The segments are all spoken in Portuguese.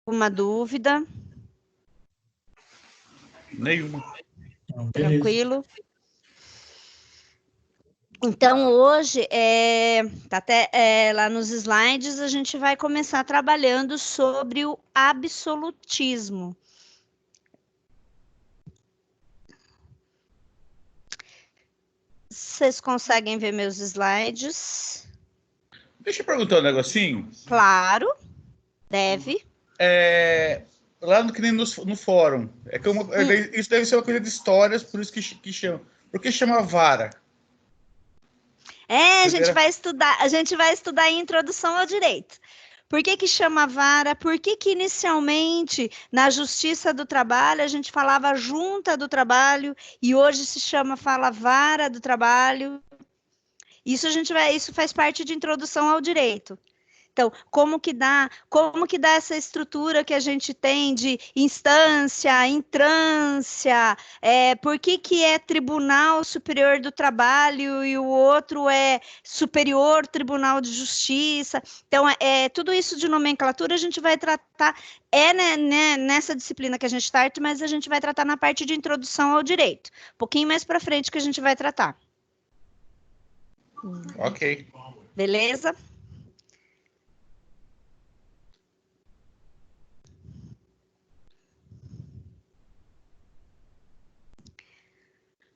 alguma dúvida? Nenhuma. Tranquilo? Então, hoje, tá até lá nos slides, a gente vai começar trabalhando sobre o absolutismo. Vocês conseguem ver meus slides? Deixa eu perguntar um negocinho. Claro, deve. Lá no, que nem no fórum. Isso deve ser uma coisa de histórias, por isso que chama. Por que chama vara? A gente vai estudar a introdução ao direito. Por que chama vara? Por que inicialmente na Justiça do Trabalho a gente falava junta do trabalho e hoje fala vara do trabalho? Isso faz parte de introdução ao direito. Então, como que dá essa estrutura que a gente tem de instância, entrância, por que é Tribunal Superior do Trabalho e o outro é Superior Tribunal de Justiça? Então, tudo isso de nomenclatura a gente vai tratar, nessa disciplina que a gente está, mas a gente vai tratar na parte de introdução ao direito. Um pouquinho mais para frente que a gente vai tratar. Ok. Beleza?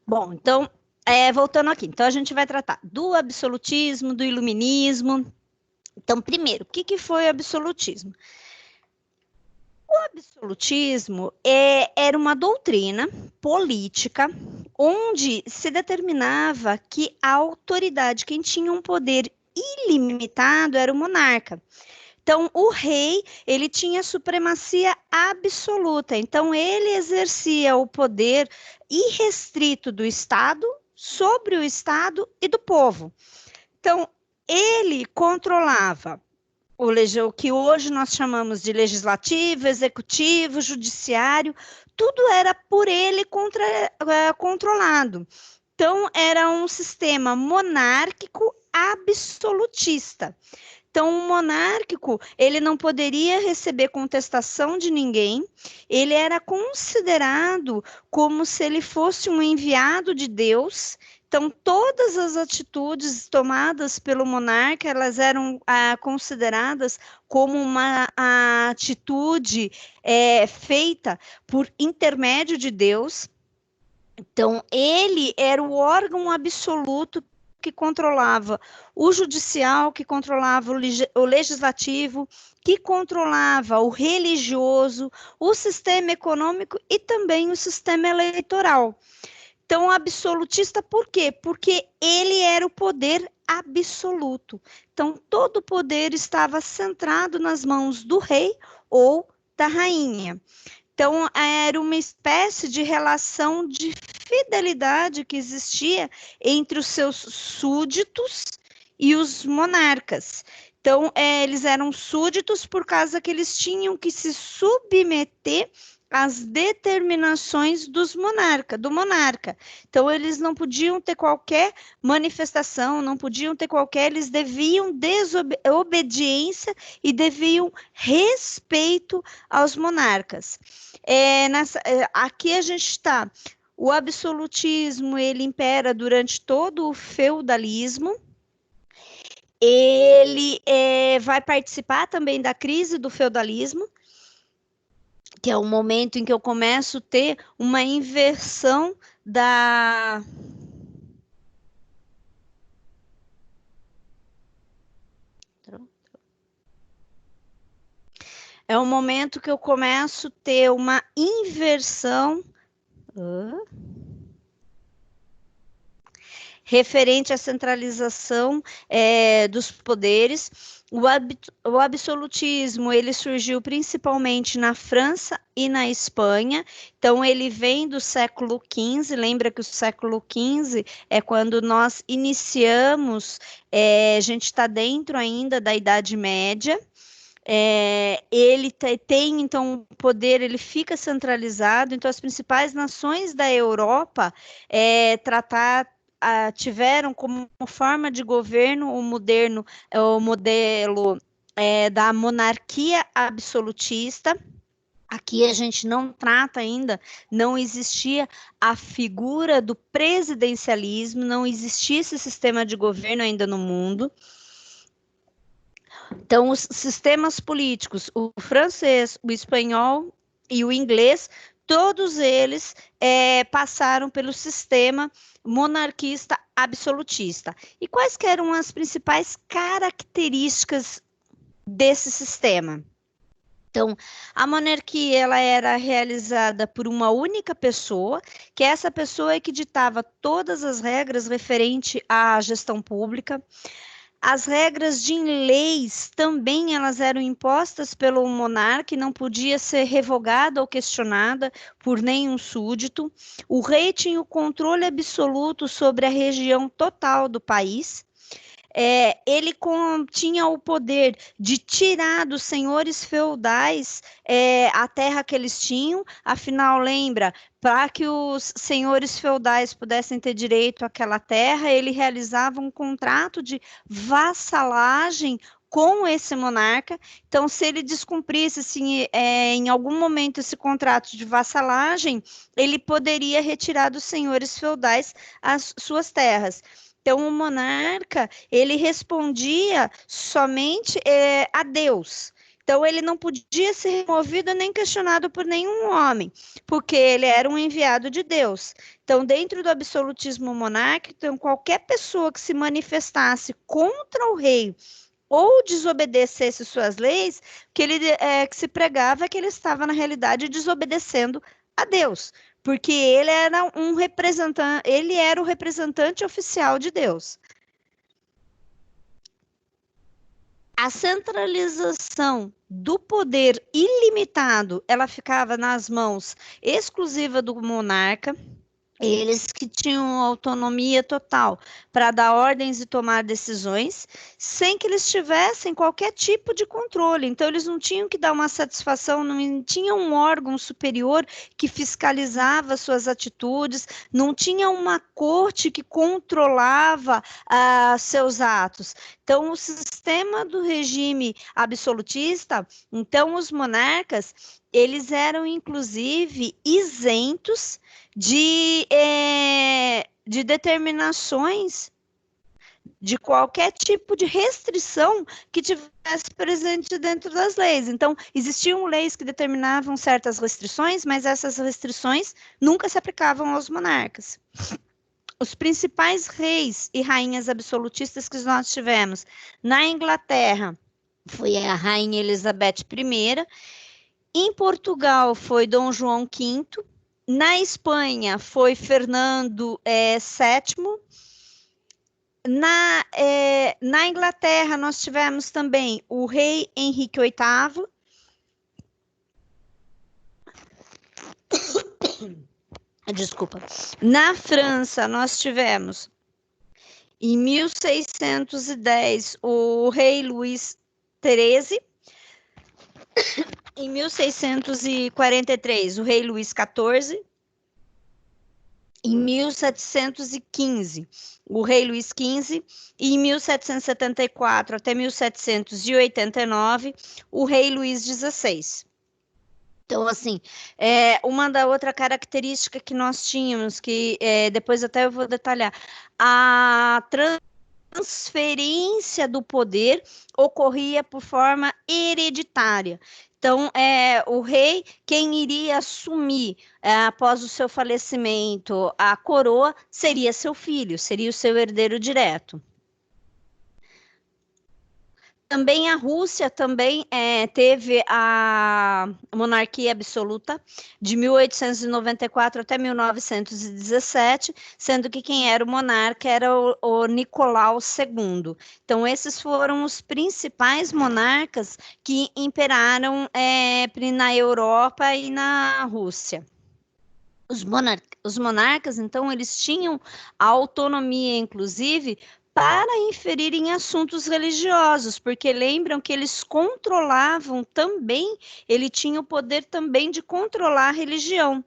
Bom, então, voltando aqui. Então, a gente vai tratar do absolutismo, do iluminismo. Então, primeiro, o que foi o absolutismo? O absolutismo era uma doutrina política onde se determinava que a autoridade, quem tinha um poder ilimitado, era o monarca. Então, o rei, ele tinha supremacia absoluta. Então, ele exercia o poder irrestrito do Estado sobre o Estado e do povo. Então, ele controlava o que hoje nós chamamos de legislativo, executivo, judiciário, tudo era por ele controlado. Então, era um sistema monárquico absolutista. Então, o monárquico, ele não poderia receber contestação de ninguém, ele era considerado como se ele fosse um enviado de Deus. Então, todas as atitudes tomadas pelo monarca, elas eram consideradas como uma atitude feita por intermédio de Deus. Então, ele era o órgão absoluto que controlava o judicial, que controlava o legislativo, que controlava o religioso, o sistema econômico e também o sistema eleitoral. Então, absolutista por quê? Porque ele era o poder absoluto. Então, todo o poder estava centrado nas mãos do rei ou da rainha. Então, era uma espécie de relação de fidelidade que existia entre os seus súditos e os monarcas. Então, eles eram súditos por causa que eles tinham que se submeter às determinações do monarca. Então, eles não podiam ter qualquer manifestação, não podiam ter eles deviam obediência e deviam respeito aos monarcas. Aqui a gente está. O absolutismo, ele impera durante todo o feudalismo. Ele vai participar também da crise do feudalismo, que é o momento em que eu começo a ter uma inversão da... É o momento que eu começo a ter uma inversão referente à centralização dos poderes. O absolutismo, ele surgiu principalmente na França e na Espanha. Então, ele vem do século XV. Lembra que o século XV é quando nós iniciamos, a gente está dentro ainda da Idade Média. Ele tem, então, o poder, ele fica centralizado. Então, as principais nações da Europa tiveram como forma de governo o modelo da monarquia absolutista. Aqui a gente não trata ainda, não existia a figura do presidencialismo, não existia esse sistema de governo ainda no mundo. Então, os sistemas políticos, o francês, o espanhol e o inglês, todos eles passaram pelo sistema monarquista absolutista. E quais que eram as principais características desse sistema? Então, a monarquia ela era realizada por uma única pessoa, que essa pessoa é que ditava todas as regras referente à gestão pública. As regras de leis também elas eram impostas pelo monarca e não podia ser revogada ou questionada por nenhum súdito. O rei tinha o controle absoluto sobre a região total do país. Ele tinha o poder de tirar dos senhores feudais a terra que eles tinham, afinal, lembra, para que os senhores feudais pudessem ter direito àquela terra, ele realizava um contrato de vassalagem com esse monarca. Então, se ele descumprisse assim, em algum momento esse contrato de vassalagem, ele poderia retirar dos senhores feudais as suas terras. Então, o monarca, ele respondia somente a Deus. Então, ele não podia ser removido nem questionado por nenhum homem, porque ele era um enviado de Deus. Então, dentro do absolutismo monárquico, então, qualquer pessoa que se manifestasse contra o rei ou desobedecesse suas leis, que que se pregava que ele estava, na realidade, desobedecendo a Deus, porque ele era ele era o representante oficial de Deus. A centralização do poder ilimitado, ela ficava nas mãos exclusivas do monarca. Eles que tinham autonomia total para dar ordens e tomar decisões, sem que eles tivessem qualquer tipo de controle. Então, eles não tinham que dar uma satisfação, não tinha um órgão superior que fiscalizava suas atitudes, não tinha uma corte que controlava seus atos. Então, o sistema do regime absolutista, então, os monarcas, eles eram, inclusive, isentos de determinações de qualquer tipo de restrição que tivesse presente dentro das leis. Então, existiam leis que determinavam certas restrições, mas essas restrições nunca se aplicavam aos monarcas. Os principais reis e rainhas absolutistas que nós tivemos na Inglaterra foi a rainha Elizabeth I, em Portugal foi Dom João V, na Espanha foi Fernando VII. Na Inglaterra, nós tivemos também o rei Henrique VIII. Desculpa. Na França, nós tivemos, em 1610, o rei Luís XIII. Em 1643, o rei Luís XIV. Em 1715, o rei Luís XV, e em 1774 até 1789, o rei Luís XVI. Então, assim, uma da outra característica que nós tínhamos, que depois até eu vou detalhar, a transferência do poder ocorria por forma hereditária. Então, o rei, quem iria assumir após o seu falecimento a coroa, seria seu filho, seria o seu herdeiro direto. Também a Rússia também teve a monarquia absoluta de 1894 até 1917, sendo que quem era o monarca era o Nicolau II. Então, esses foram os principais monarcas que imperaram na Europa e na Rússia. Os monarcas, então, eles tinham autonomia, inclusive, para inferir em assuntos religiosos, porque lembram que eles controlavam também, ele tinha o poder também de controlar a religião.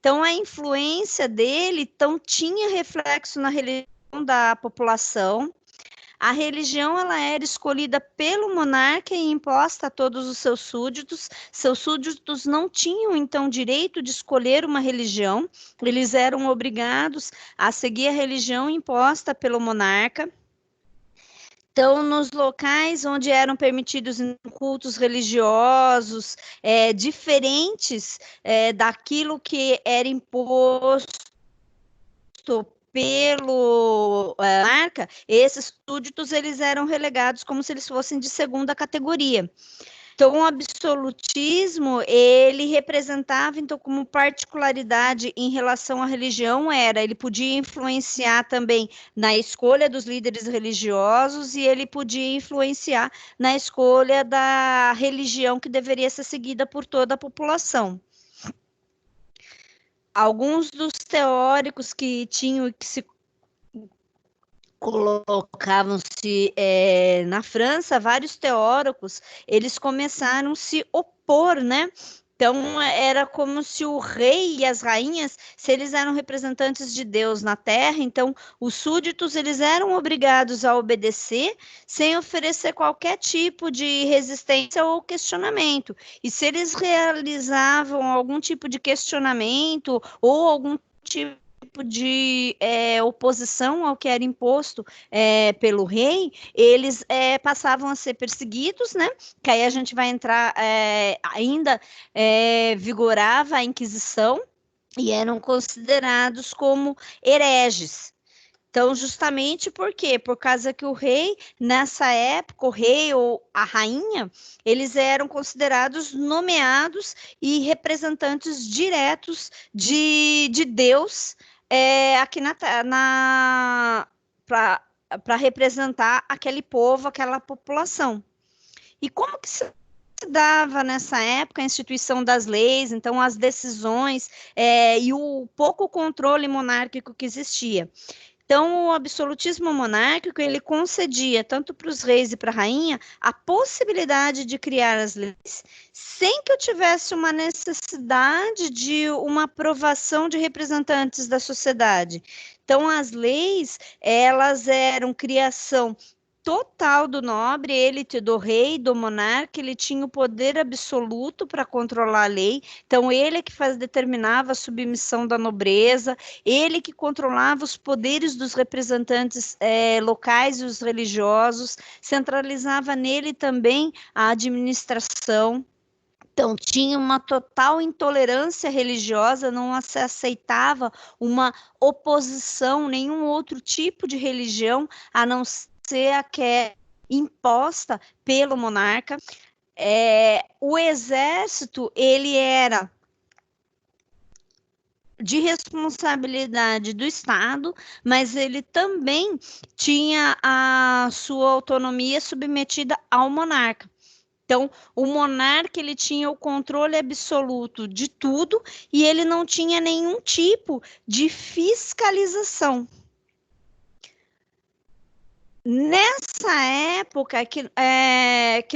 Então, a influência dele tinha reflexo na religião da população. A religião ela era escolhida pelo monarca e imposta a todos os seus súditos. Seus súditos não tinham, então, direito de escolher uma religião, eles eram obrigados a seguir a religião imposta pelo monarca. Então, nos locais onde eram permitidos cultos religiosos diferentes daquilo que era imposto pelo monarca, esses súditos eles eram relegados como se eles fossem de segunda categoria. Então, o absolutismo, ele representava, então, como particularidade em relação à religião, ele podia influenciar também na escolha dos líderes religiosos e ele podia influenciar na escolha da religião que deveria ser seguida por toda a população. Alguns dos teóricos que se colocavam-se na França, vários teóricos, eles começaram a se opor, né? Então, era como se o rei e as rainhas, se eles eram representantes de Deus na terra, então, os súditos, eles eram obrigados a obedecer, sem oferecer qualquer tipo de resistência ou questionamento. E se eles realizavam algum tipo de questionamento ou algum tipo de oposição ao que era imposto pelo rei, eles passavam a ser perseguidos, né? Que aí a gente vai entrar, ainda vigorava a Inquisição e eram considerados como hereges. Então, justamente por quê? Por causa que o rei, nessa época, o rei ou a rainha, eles eram considerados nomeados e representantes diretos de Deus aqui para representar aquele povo, aquela população. E como que se dava nessa época a instituição das leis, então as decisões e o pouco controle monárquico que existia? Então, o absolutismo monárquico, ele concedia, tanto para os reis e para a rainha, a possibilidade de criar as leis, sem que eu tivesse uma necessidade de uma aprovação de representantes da sociedade. Então, as leis, elas eram criação total do nobre, elite do rei, do monarca, ele tinha o poder absoluto para controlar a lei, então ele é que determinava a submissão da nobreza, ele que controlava os poderes dos representantes locais e os religiosos, centralizava nele também a administração. Então, tinha uma total intolerância religiosa, não se aceitava uma oposição, nenhum outro tipo de religião, a não ser a que é imposta pelo monarca. O exército, ele era de responsabilidade do Estado, mas ele também tinha a sua autonomia submetida ao monarca. Então, o monarca, ele tinha o controle absoluto de tudo e ele não tinha nenhum tipo de fiscalização. Nessa época que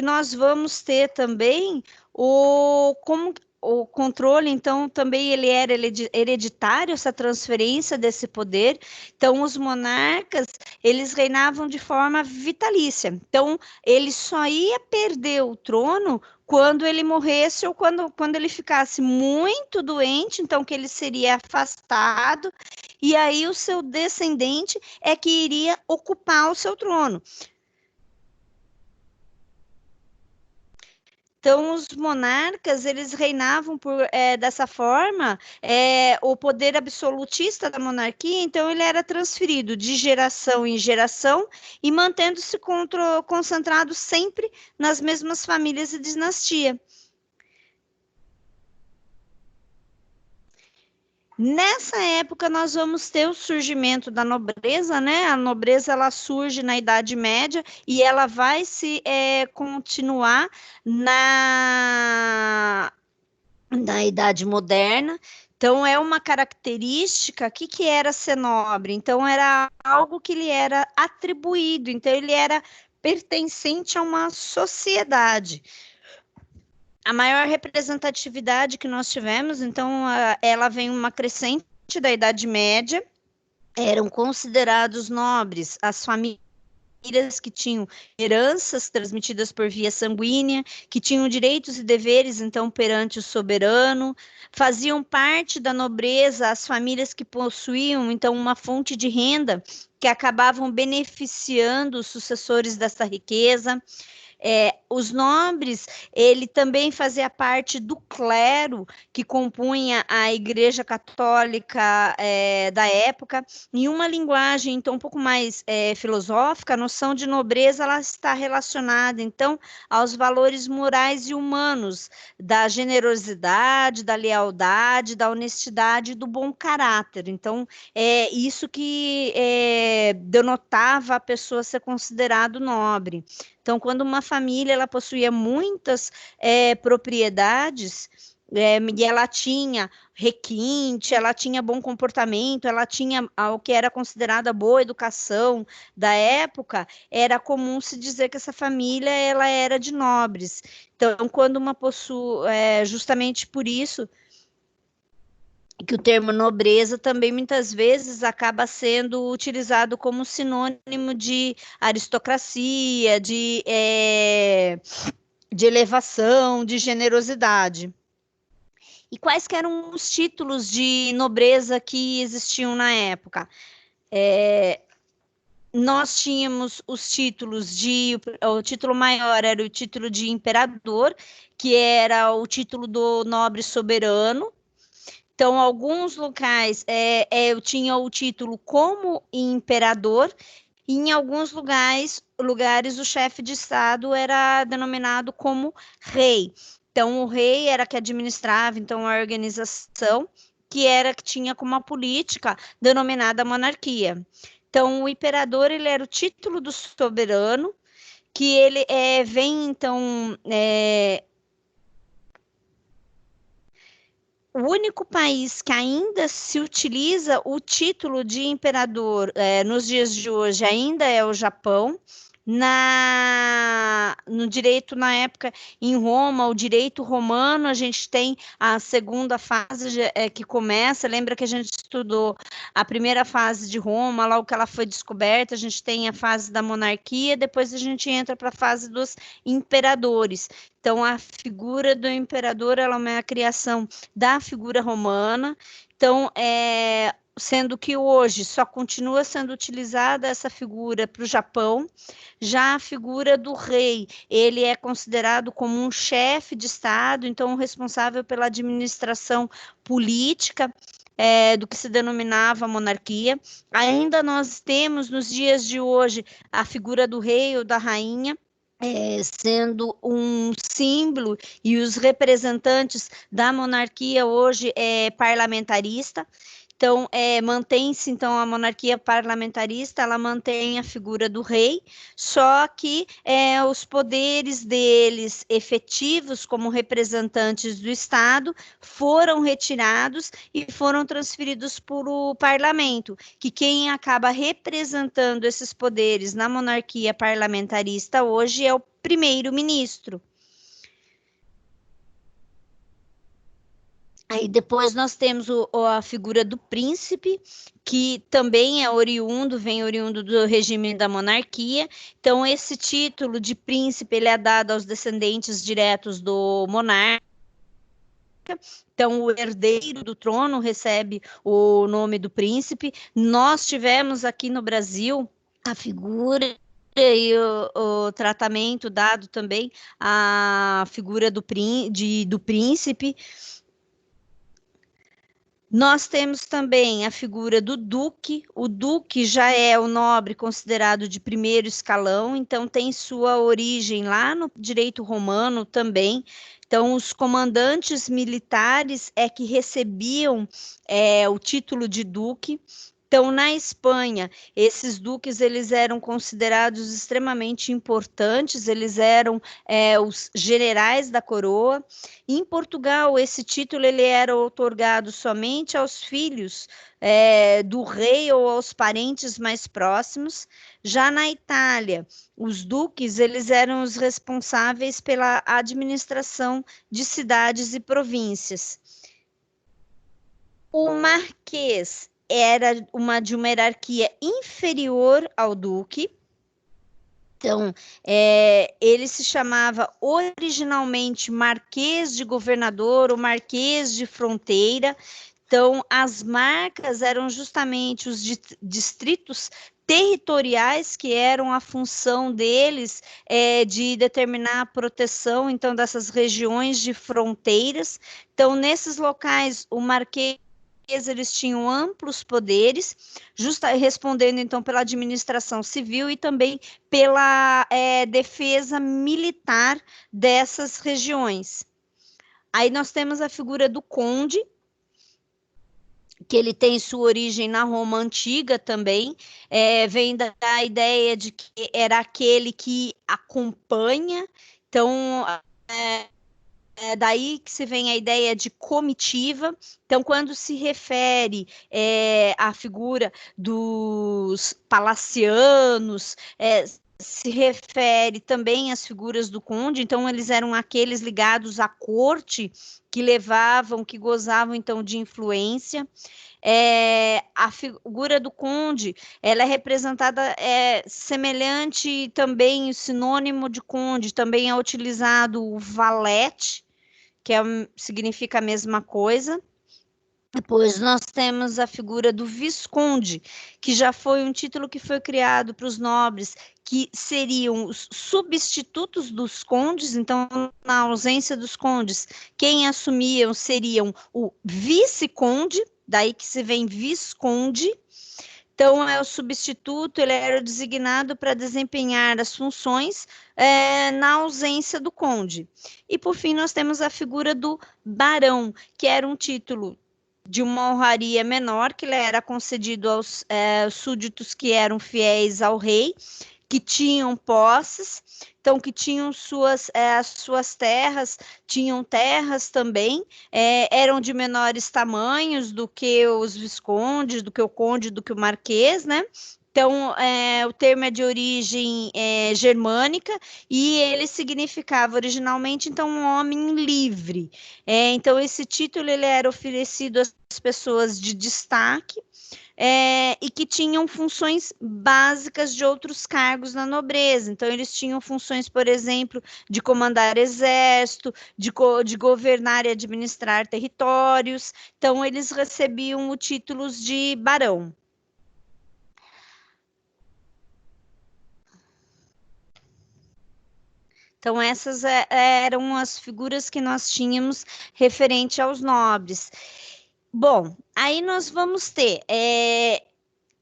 nós vamos ter também o controle, então, também ele era hereditário, essa transferência desse poder. Então, os monarcas, eles reinavam de forma vitalícia. Então, ele só ia perder o trono quando ele morresse ou quando ele ficasse muito doente, então que ele seria afastado, e aí o seu descendente é que iria ocupar o seu trono. Então, os monarcas, eles reinavam dessa forma, o poder absolutista da monarquia, então ele era transferido de geração em geração e mantendo-se concentrado sempre nas mesmas famílias e dinastia. Nessa época, nós vamos ter o surgimento da nobreza, né? A nobreza, ela surge na Idade Média e ela vai se continuar na Idade Moderna. Então, é uma característica, o que era ser nobre? Então, era algo que lhe era atribuído, então ele era pertencente a uma sociedade. A maior representatividade que nós tivemos, então, ela vem uma crescente da Idade Média, eram considerados nobres as famílias famílias que tinham heranças transmitidas por via sanguínea, que tinham direitos e deveres, então, perante o soberano, faziam parte da nobreza as famílias que possuíam, então, uma fonte de renda que acabavam beneficiando os sucessores dessa riqueza. Os nobres, ele também fazia parte do clero que compunha a Igreja Católica da época. Em uma linguagem, então, um pouco mais filosófica, a noção de nobreza ela está relacionada, então, aos valores morais e humanos, da generosidade, da lealdade, da honestidade e do bom caráter. Então, é isso que denotava a pessoa ser considerado nobre. Então, quando uma família ela possuía muitas propriedades, e ela tinha requinte, ela tinha bom comportamento, ela tinha o que era considerada boa educação da época, era comum se dizer que essa família ela era de nobres. Então, quando uma possui, justamente por isso, que o termo nobreza também muitas vezes acaba sendo utilizado como sinônimo de aristocracia, de elevação, de generosidade. E quais que eram os títulos de nobreza que existiam na época? Nós tínhamos os títulos o título maior era o título de imperador, que era o título do nobre soberano. Então, alguns locais eu tinha o título como imperador, e em alguns lugares o chefe de Estado era denominado como rei. Então, o rei era que administrava então, a organização, que tinha como uma política denominada monarquia. Então, o imperador ele era o título do soberano, que ele vem, então, o único país que ainda se utiliza o título de imperador nos dias de hoje ainda é o Japão. No direito, na época, em Roma, o direito romano, a gente tem a segunda fase que começa. Lembra que a gente estudou a primeira fase de Roma, logo que ela foi descoberta, a gente tem a fase da monarquia, depois a gente entra para a fase dos imperadores. Então, a figura do imperador ela é uma criação da figura romana. Então, sendo que hoje só continua sendo utilizada essa figura para o Japão, já a figura do rei, ele é considerado como um chefe de Estado, então responsável pela administração política do que se denominava monarquia. Ainda nós temos nos dias de hoje a figura do rei ou da rainha, sendo um símbolo e os representantes da monarquia hoje parlamentarista. Então, mantém-se então a monarquia parlamentarista, ela mantém a figura do rei, só que os poderes deles efetivos como representantes do Estado foram retirados e foram transferidos para o parlamento, que quem acaba representando esses poderes na monarquia parlamentarista hoje é o primeiro-ministro. Aí depois nós temos a figura do príncipe, que também vem oriundo do regime da monarquia. Então, esse título de príncipe ele é dado aos descendentes diretos do monarca. Então, o herdeiro do trono recebe o nome do príncipe. Nós tivemos aqui no Brasil a figura e o tratamento dado também à figura do príncipe. Nós temos também a figura do duque. O duque já é o nobre considerado de primeiro escalão, então tem sua origem lá no direito romano também. Então, os comandantes militares que recebiam o título de duque. Então, na Espanha, esses duques eles eram considerados extremamente importantes, eles eram os generais da coroa. Em Portugal, esse título ele era outorgado somente aos filhos do rei ou aos parentes mais próximos. Já na Itália, os duques eles eram os responsáveis pela administração de cidades e províncias. O marquês era de uma hierarquia inferior ao duque. Então, ele se chamava originalmente Marquês de Governador ou Marquês de Fronteira. Então, as marcas eram justamente os distritos territoriais, que eram a função deles de determinar a proteção, então, dessas regiões de fronteiras. Então, nesses locais, o Marquês, eles tinham amplos poderes, respondendo então pela administração civil e também pela defesa militar dessas regiões. Aí nós temos a figura do conde, que ele tem sua origem na Roma Antiga também, vem da ideia de que era aquele que acompanha, então daí que se vem a ideia de comitiva. Então, quando se refere à figura dos palacianos, se refere também às figuras do conde, então eles eram aqueles ligados à corte, que levavam, que gozavam então de influência. A figura do conde, ela é representada semelhante também, o sinônimo de conde, também é utilizado o valete, que significa a mesma coisa. Depois nós temos a figura do visconde, que já foi um título que foi criado para os nobres, que seriam os substitutos dos condes. Então, na ausência dos condes, quem assumiam seriam o vice-conde, daí que se vem visconde. Então, é o substituto, ele era designado para desempenhar as funções na ausência do conde. E, por fim, nós temos a figura do barão, que era um título de uma honraria menor, que ele era concedido aos súditos que eram fiéis ao rei, que tinham posses, então que tinham suas terras, tinham terras também, eram de menores tamanhos do que os viscondes, do que o conde, do que o marquês, né? Então, o termo é de origem germânica e ele significava originalmente, então, um homem livre. Então, esse título ele era oferecido às pessoas de destaque, e que tinham funções básicas de outros cargos na nobreza. Então, eles tinham funções, por exemplo, de comandar exército, de governar e administrar territórios. Então, eles recebiam o título de barão. Então, essas eram as figuras que nós tínhamos referente aos nobres. Bom, aí nós vamos ter,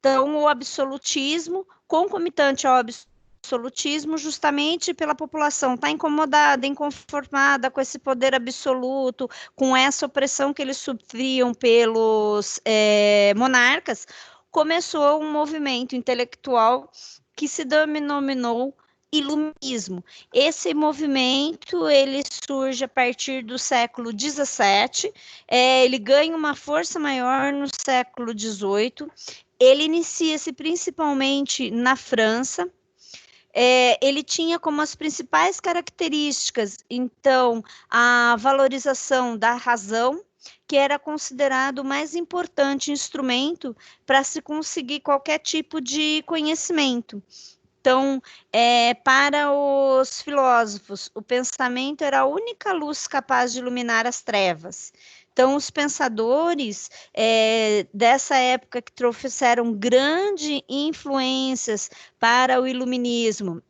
então, o absolutismo, concomitante ao absolutismo, justamente pela população estar incomodada, inconformada com esse poder absoluto, com essa opressão que eles sofriam pelos monarcas, começou um movimento intelectual que se denominou Iluminismo. Esse movimento ele surge a partir do século XVII, ele ganha uma força maior no século XVIII, ele inicia-se principalmente na França. Ele tinha como as principais características, então, a valorização da razão, que era considerado o mais importante instrumento para se conseguir qualquer tipo de conhecimento. Então, para os filósofos, o pensamento era a única luz capaz de iluminar as trevas. Então, os pensadores dessa época que trouxeram grandes influências para o iluminismo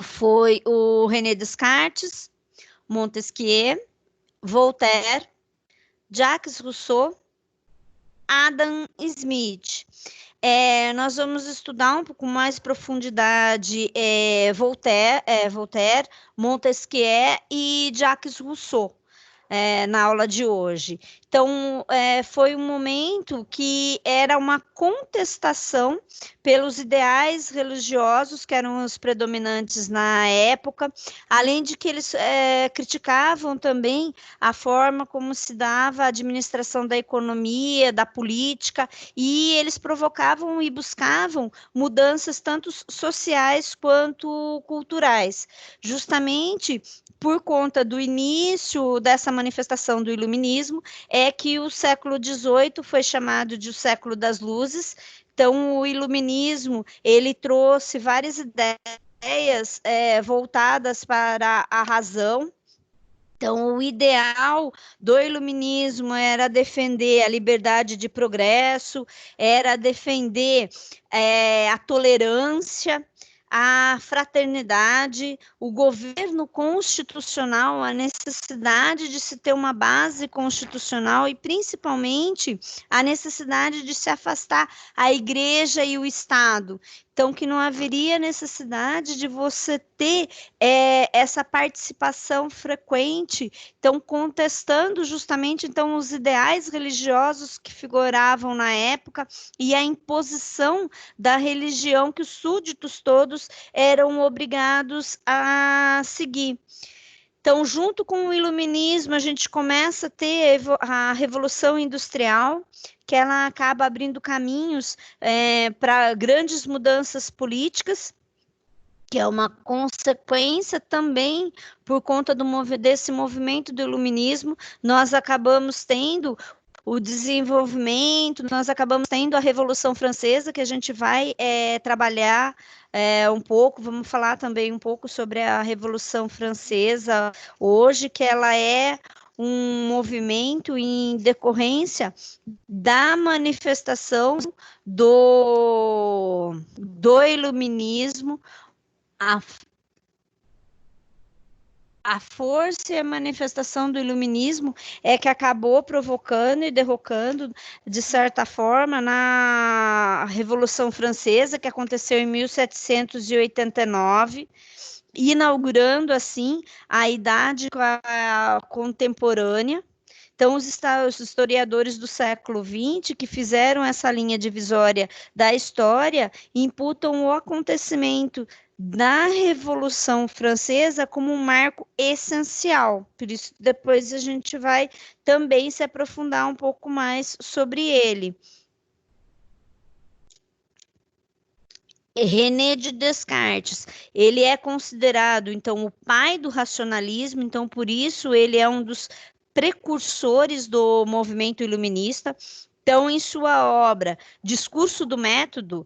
foi o René Descartes, Montesquieu, Voltaire, Jacques Rousseau, Adam Smith. Nós vamos estudar um pouco mais profundidade Voltaire, Montesquieu e Jacques Rousseau na aula de hoje. Então, foi um momento que era uma contestação pelos ideais religiosos que eram os predominantes na época, além de que eles criticavam também a forma como se dava a administração da economia, da política, e eles provocavam e buscavam mudanças tanto sociais quanto culturais, justamente por conta do início dessa manifestação do iluminismo, é que o século XVIII foi chamado de o século das luzes. Então, o iluminismo, ele trouxe várias ideias ideias voltadas para a razão. Então, o ideal do iluminismo era defender a liberdade de progresso, era defender a tolerância, a fraternidade, o governo constitucional, a necessidade de se ter uma base constitucional e, principalmente, a necessidade de se afastar a igreja e o Estado. Então, que não haveria necessidade de você ter essa participação frequente, então contestando justamente então os ideais religiosos que figuravam na época e a imposição da religião que os súditos todos eram obrigados a seguir. Então, junto com o iluminismo, a gente começa a ter a Revolução Industrial, que ela acaba abrindo caminhos para grandes mudanças políticas, que é uma consequência também por conta desse movimento do iluminismo. Nós acabamos tendo o desenvolvimento, nós acabamos tendo a Revolução Francesa, que a gente vai trabalhar um pouco, vamos falar também um pouco sobre a Revolução Francesa hoje, que ela é um movimento em decorrência da manifestação do iluminismo, a força e a manifestação do iluminismo é que acabou provocando e derrocando, de certa forma, na Revolução Francesa, que aconteceu em 1789, inaugurando, assim, a idade contemporânea. Então, os historiadores do século XX, que fizeram essa linha divisória da história, imputam o acontecimento da Revolução Francesa como um marco essencial. Por isso, depois a gente vai também se aprofundar um pouco mais sobre ele. René de Descartes, ele é considerado, então, o pai do racionalismo, então, por isso, ele é um dos precursores do movimento iluminista. Então, em sua obra Discurso do Método,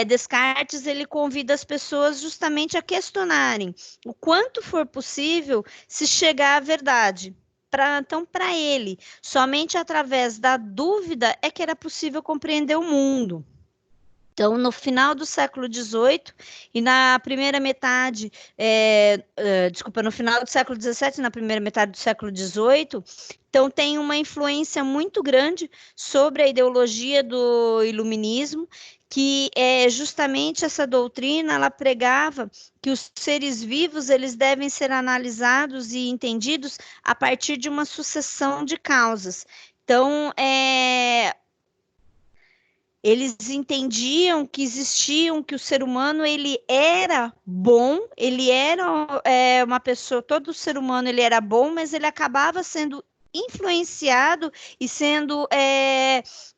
Descartes ele convida as pessoas justamente a questionarem o quanto for possível se chegar à verdade. Então, para ele, somente através da dúvida é que era possível compreender o mundo. Então, no final do século XVIII e na primeira metade, no final do século XVII e na primeira metade do século XVIII, então tem uma influência muito grande sobre a ideologia do iluminismo, que é justamente essa doutrina, ela pregava que os seres vivos eles devem ser analisados e entendidos a partir de uma sucessão de causas. Então, eles entendiam que que o ser humano ele era bom, ele era uma pessoa, todo ser humano ele era bom, mas ele acabava sendo influenciado e sendo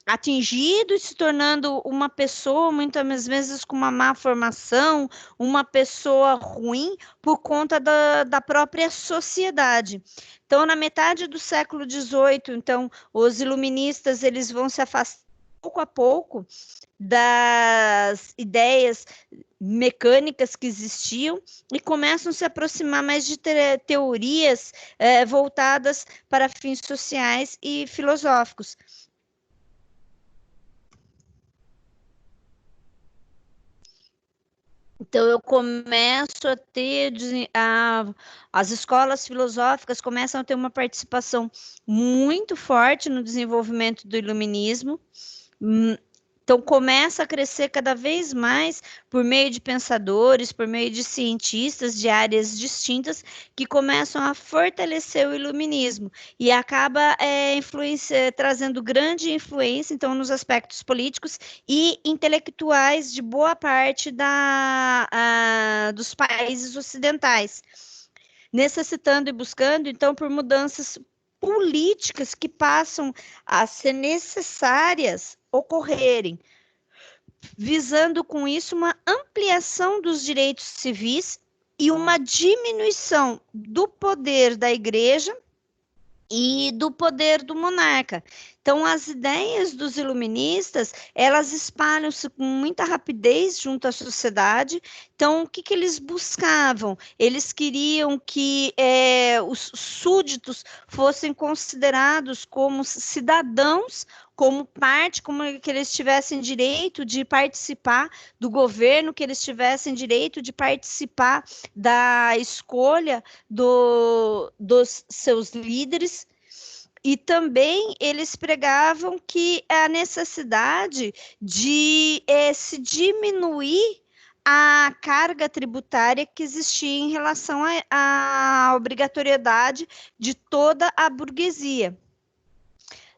atingido e se tornando uma pessoa, muitas vezes com uma má formação, uma pessoa ruim por conta da própria sociedade. Então, na metade do século XVIII, então, os iluministas eles vão se afastar pouco a pouco das ideias mecânicas que existiam e começam a se aproximar mais de teorias voltadas para fins sociais e filosóficos. Então, eu começo a ter, as escolas filosóficas começam a ter uma participação muito forte no desenvolvimento do iluminismo. Então, começa a crescer cada vez mais por meio de pensadores, por meio de cientistas de áreas distintas que começam a fortalecer o iluminismo e acaba trazendo grande influência, então, nos aspectos políticos e intelectuais de boa parte dos países ocidentais, necessitando e buscando, então, por mudanças políticas que passam a ser necessárias ocorrerem, visando com isso uma ampliação dos direitos civis e uma diminuição do poder da igreja e do poder do monarca. Então, as ideias dos iluministas, elas espalham-se com muita rapidez junto à sociedade. Então, o que que eles buscavam? Eles queriam que os súditos fossem considerados como cidadãos, como parte, como que eles tivessem direito de participar do governo, que eles tivessem direito de participar da escolha dos seus líderes. E também eles pregavam que a necessidade de se diminuir a carga tributária que existia em relação à obrigatoriedade de toda a burguesia.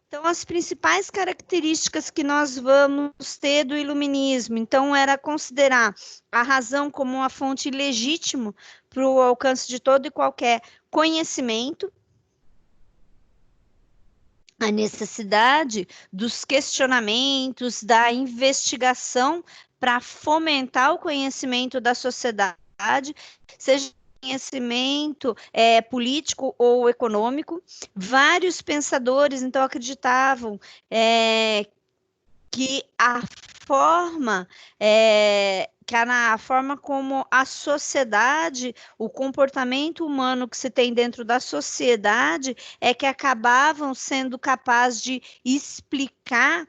Então, as principais características que nós vamos ter do iluminismo, então, era considerar a razão como uma fonte legítima para o alcance de todo e qualquer conhecimento, a necessidade dos questionamentos, da investigação para fomentar o conhecimento da sociedade, seja conhecimento político ou econômico. Vários pensadores, então, acreditavam que a forma como a sociedade, o comportamento humano que se tem dentro da sociedade é que acabavam sendo capazes de explicar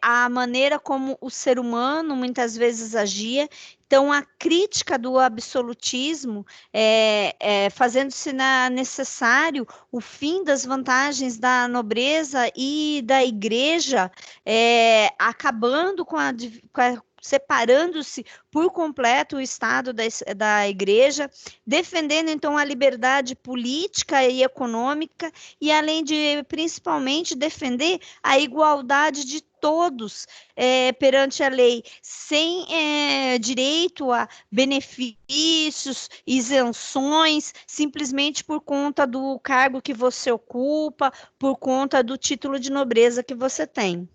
a maneira como o ser humano muitas vezes agia. Então, a crítica do absolutismo, fazendo-se necessário o fim das vantagens da nobreza e da igreja, acabando separando-se por completo o Estado da igreja, defendendo então a liberdade política e econômica, e além de principalmente defender a igualdade de todos perante a lei, sem direito a benefícios, isenções, simplesmente por conta do cargo que você ocupa, por conta do título de nobreza que você tem.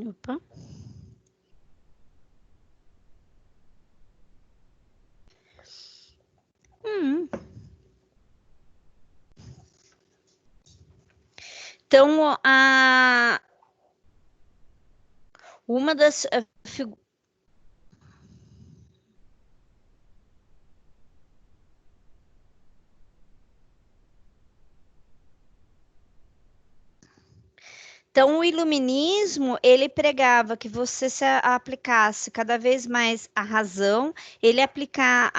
Opa. Então, uma das Então, o iluminismo, ele pregava que você se aplicasse cada vez mais à razão, ele aplicava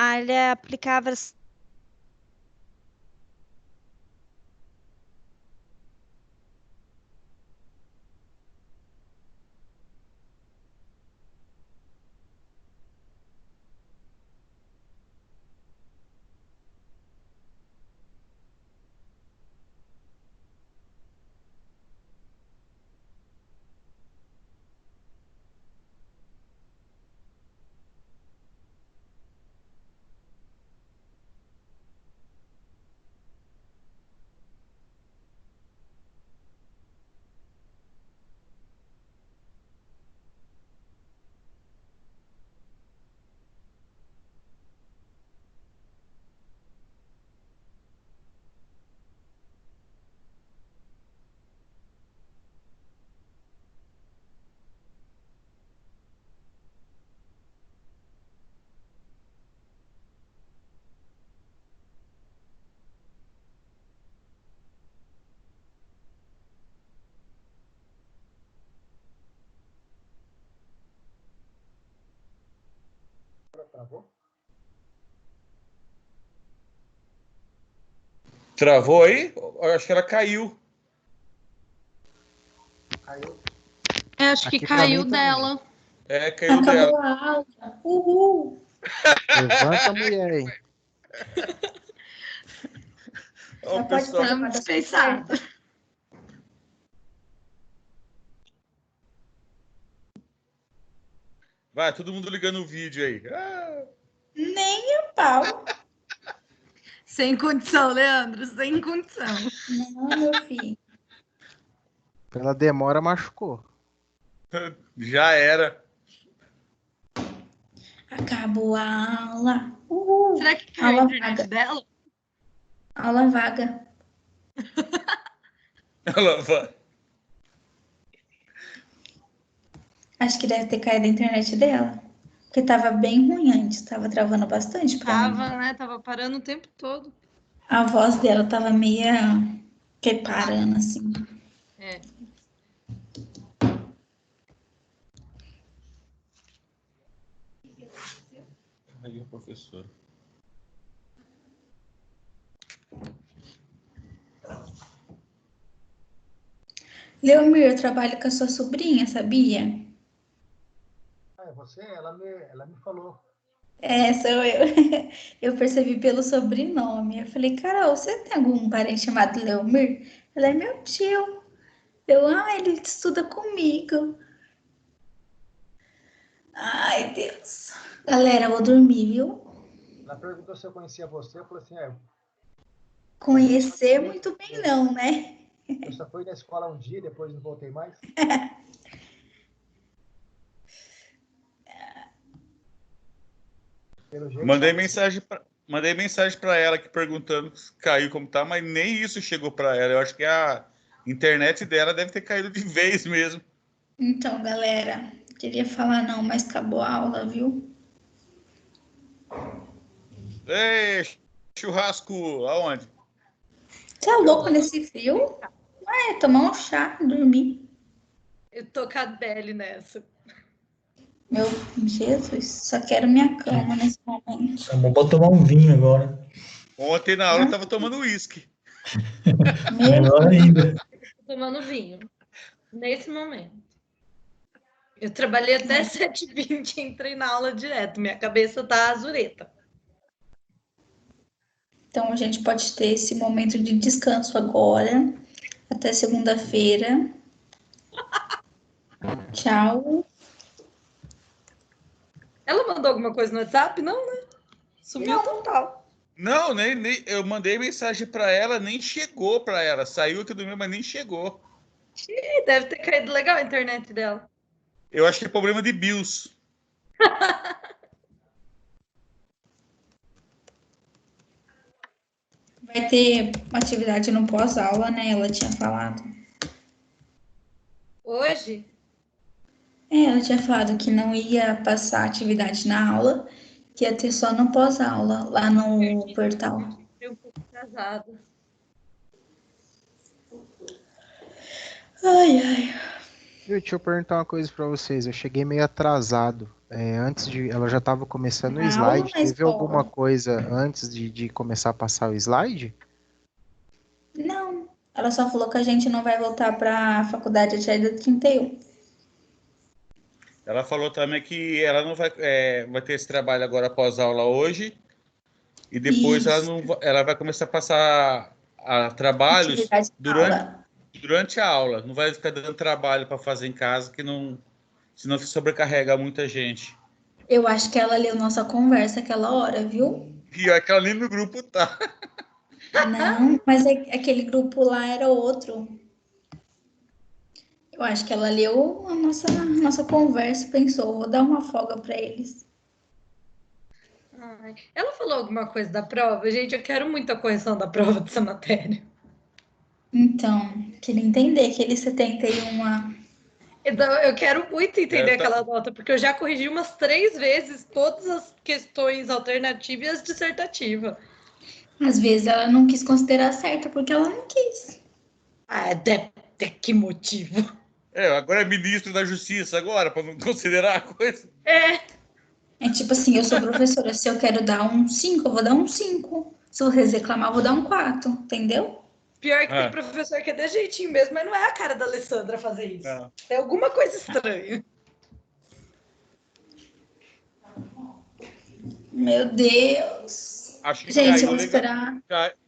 Travou aí? Eu acho que ela caiu. Eu acho que caiu dela. Caiu dela. Acabou a aula. Uhul! Levanta a mulher aí. Ó, o pode pessoal. fazer uma das perguntas? Vai, todo mundo ligando o vídeo aí. Nem a pau. Sem condição, Leandro, sem condição. Não, meu filho. Pela demora, machucou. Já era. Acabou a aula. Uhul! Será que caiu a Aula internet vaga. dela? Aula vaga. Ela vai. Acho que deve ter caído a internet dela. Porque tava bem ruim antes, tava travando bastante pra mim. Tava, né? Tava parando o tempo todo. A voz dela tava meia que parando, assim. É. Aí, professor. Leomir, eu trabalho com a sua sobrinha, sabia? Ah, é você? Ela me falou. É, sou eu. Eu percebi pelo sobrenome. Eu falei, Carol, você tem algum parente chamado Leomir? Ela é meu tio. Ele estuda comigo. Ai, Deus. Galera, eu vou dormir, viu? Ela perguntou se eu conhecia você. Eu falei assim, Conhecer muito bem não, né? eu só fui na escola um dia, depois não voltei mais. Pelo jeito, Mandei mensagem para ela que perguntando se caiu como tá, mas nem isso chegou para ela. Eu acho que a internet dela deve ter caído de vez mesmo. Então, galera, queria falar não, mas acabou a aula, viu? Ei, churrasco, aonde? Você é louco nesse frio? Tomar um chá, dormir. Eu tô com a Adele nessa. Meu Jesus, só quero minha cama nesse momento. Vou tomar um vinho agora. Ontem na aula eu tava tomando uísque. Melhor ainda. Tô tomando vinho. Nesse momento. Eu trabalhei até 7h20 e entrei na aula direto. Minha cabeça tá azureta. Então a gente pode ter esse momento de descanso agora. Até segunda-feira. Tchau. Ela mandou alguma coisa no WhatsApp? Não, né? Sumiu total. Não, nem eu mandei mensagem para ela, nem chegou para ela. Saiu aqui do meu, mas nem chegou. Ih, deve ter caído legal a internet dela. Eu acho que é problema de BIOS. Vai ter uma atividade no pós-aula, né? Ela tinha falado. Hoje? Ela tinha falado que não ia passar atividade na aula, que ia ter só no pós-aula, lá no portal. Fiquei um pouco atrasada. Ai, ai. Deixa eu perguntar uma coisa pra vocês. Eu cheguei meio atrasado. Ela já estava começando o Na aula ou slide. na Teve alguma escola? coisa antes de começar a passar o slide? Não. Ela só falou que a gente não vai voltar para a faculdade até dia 31. Ela falou também que ela não vai ter esse trabalho agora após aula hoje. E depois Isso. ela vai começar a passar trabalhos Atividade na aula. durante a aula. Não vai ficar dando trabalho para fazer em casa, que não, senão sobrecarrega muita gente. Eu acho que ela leu nossa conversa aquela hora, viu? E aquela ali no grupo tá. Não, mas aquele grupo lá era outro. Eu acho que ela leu a nossa conversa e pensou, vou dar uma folga para eles. Ai, ela falou alguma coisa da prova? Gente, eu quero muita correção da prova dessa matéria. Então, queria entender aquele 71. Então, eu quero muito entender É, tá- aquela nota, porque eu já corrigi umas 3 vezes todas as questões alternativas e as dissertativas. Às vezes ela não quis considerar certa porque ela não quis. Ah, deve ter que motivo. Agora é ministro da Justiça, agora, para não considerar a coisa. É, É tipo assim, eu sou professora, se eu quero dar um 5, eu vou dar um 5. Se vocês reclamar, eu vou dar um 4, entendeu? pior que tem Ah, professor que é de jeitinho mesmo, mas não é a cara da Alessandra fazer isso. não. Tem alguma coisa estranha. Meu Deus. Acho que Gente, eu vou esperar.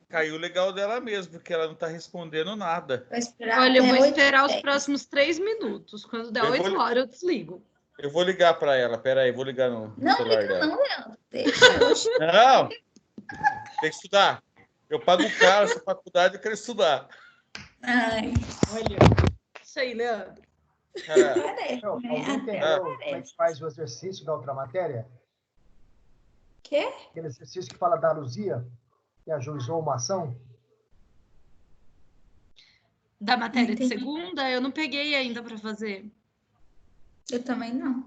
Caiu legal dela mesmo, porque ela não está respondendo nada. Vou esperar Olha, eu até vou 8 esperar os 10. próximos 3 minutos. Quando der Eu 8 vou- horas, eu desligo. Eu vou ligar para ela. Pera aí, vou ligar no Não celular liga dela. não, Leandro. Deixa. Oxi. Não, tem que estudar. Eu pago caro essa faculdade, eu quero estudar. Ai, Olha, isso aí, Leandro. Cara, parece, Não, né? alguém Até entendeu como é parece. que faz o exercício da outra matéria? Quê? Aquele exercício que fala da Luzia? que ajuizou uma ação? Da matéria de Entendi. segunda, eu não peguei ainda para fazer. Eu também não.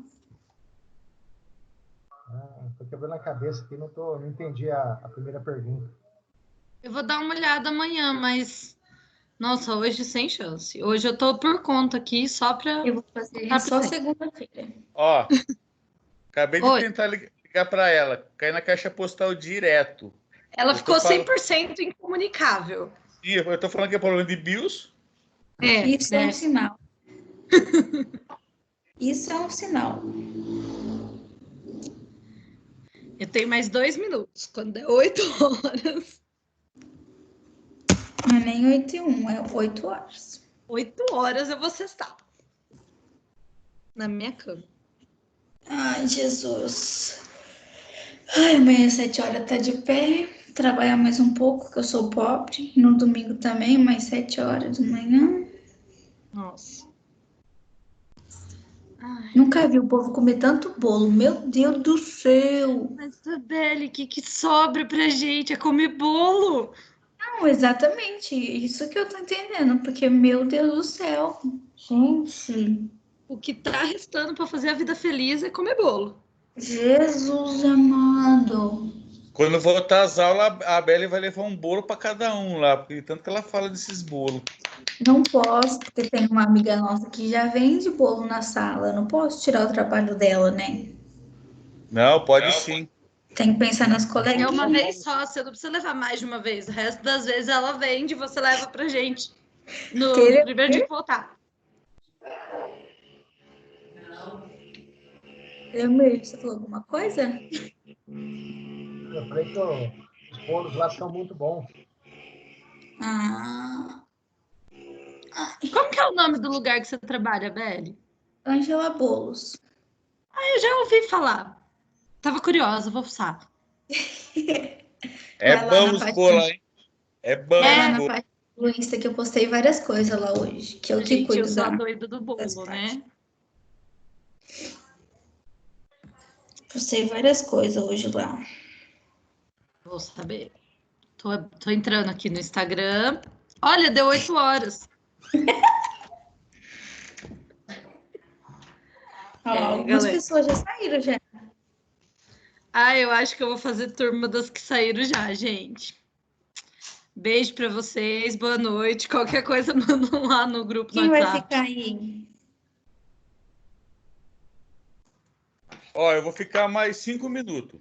Tô quebrando a cabeça aqui, não entendi a primeira pergunta. Eu vou dar uma olhada amanhã, mas nossa, hoje sem chance. Hoje eu tô por conta aqui só para. Eu vou fazer Tá só presente. segunda-feira. Ó, acabei de Oi. tentar ligar para ela. Cai na caixa postal direto. Ela Eu ficou tô falando- 100% incomunicável. Ih, eu tô falando que é problema de BIOS. Isso é um né? sinal. Isso é um sinal. Eu tenho mais 2 minutos. Quando der 8 horas. Não é nem 8h01, é 8 horas. 8 horas eu vou cestar. Na minha cama. Ai, Jesus. Ai, amanhã às 7 horas tá de pé. Trabalhar mais um pouco, que eu sou pobre. No domingo também, mais 7 horas da manhã. Nossa. Ai, Nunca vi o povo comer tanto bolo. Meu Deus do céu. mas Isabelle, o que sobra pra gente? É comer bolo. Não, exatamente. Isso que eu tô entendendo. Porque, meu Deus do céu. Gente. O que tá restando pra fazer a vida feliz é comer bolo. Jesus amado. Quando voltar às aulas, a Belle vai levar um bolo para cada um lá, porque tanto que ela fala desses bolos. Não posso, porque tem uma amiga nossa que já vende bolo na sala. Eu não posso tirar o trabalho dela, né? Não, pode sim. Tem que pensar nas É coleguinhas. uma vez só, você não precisa levar mais de uma vez. O resto das vezes ela vende e você leva pra gente. No Querer- primeiro dia que voltar. Leomir, você falou alguma coisa? Eu falei que os bolos lá são muito bons. Ah, Como que é o nome do lugar que você trabalha, Belle? Angela Bolos. Eu já ouvi falar. Tava curiosa, vou fuçar. É Vai lá bom na os página. bolos, hein? É bom Vai lá os na bolos. página do Insta que eu postei várias coisas lá hoje. Que eu que Gente, eu cuido sou a da. doida do das bolo, páginas. né? Postei várias coisas hoje lá. Vou saber. Tô entrando aqui no Instagram. Olha, deu 8 horas. Ó, É, algumas galera. pessoas já saíram já. Ah, eu acho que eu vou fazer turma das que saíram já, gente. Beijo pra vocês, boa noite. Qualquer coisa, mandam lá no grupo no Quem vai WhatsApp. ficar aí? Ó, eu vou ficar mais 5 minutos.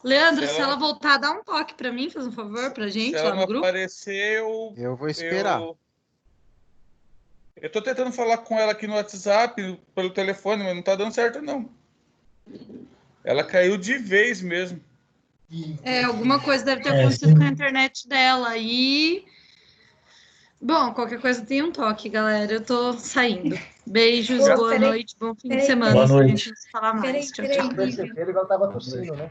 Leandro, Se se ela- ela voltar, dá um toque pra mim, faz um favor, pra Se gente, ela lá não no grupo. aparecer, Eu vou esperar. eu tô tentando falar com ela aqui no WhatsApp, pelo telefone, mas não tá dando certo, não. Ela caiu de vez mesmo. É, alguma coisa deve ter É, acontecido sim. com a internet dela. E, bom, qualquer coisa tem um toque, galera. Eu tô saindo. Beijos, Ô, boa peraí, noite, bom fim de peraí, semana. Boa Se a noite. gente não se falar mais. Tchau, Peraí, tchau. Perceberam igual tava tossindo, né?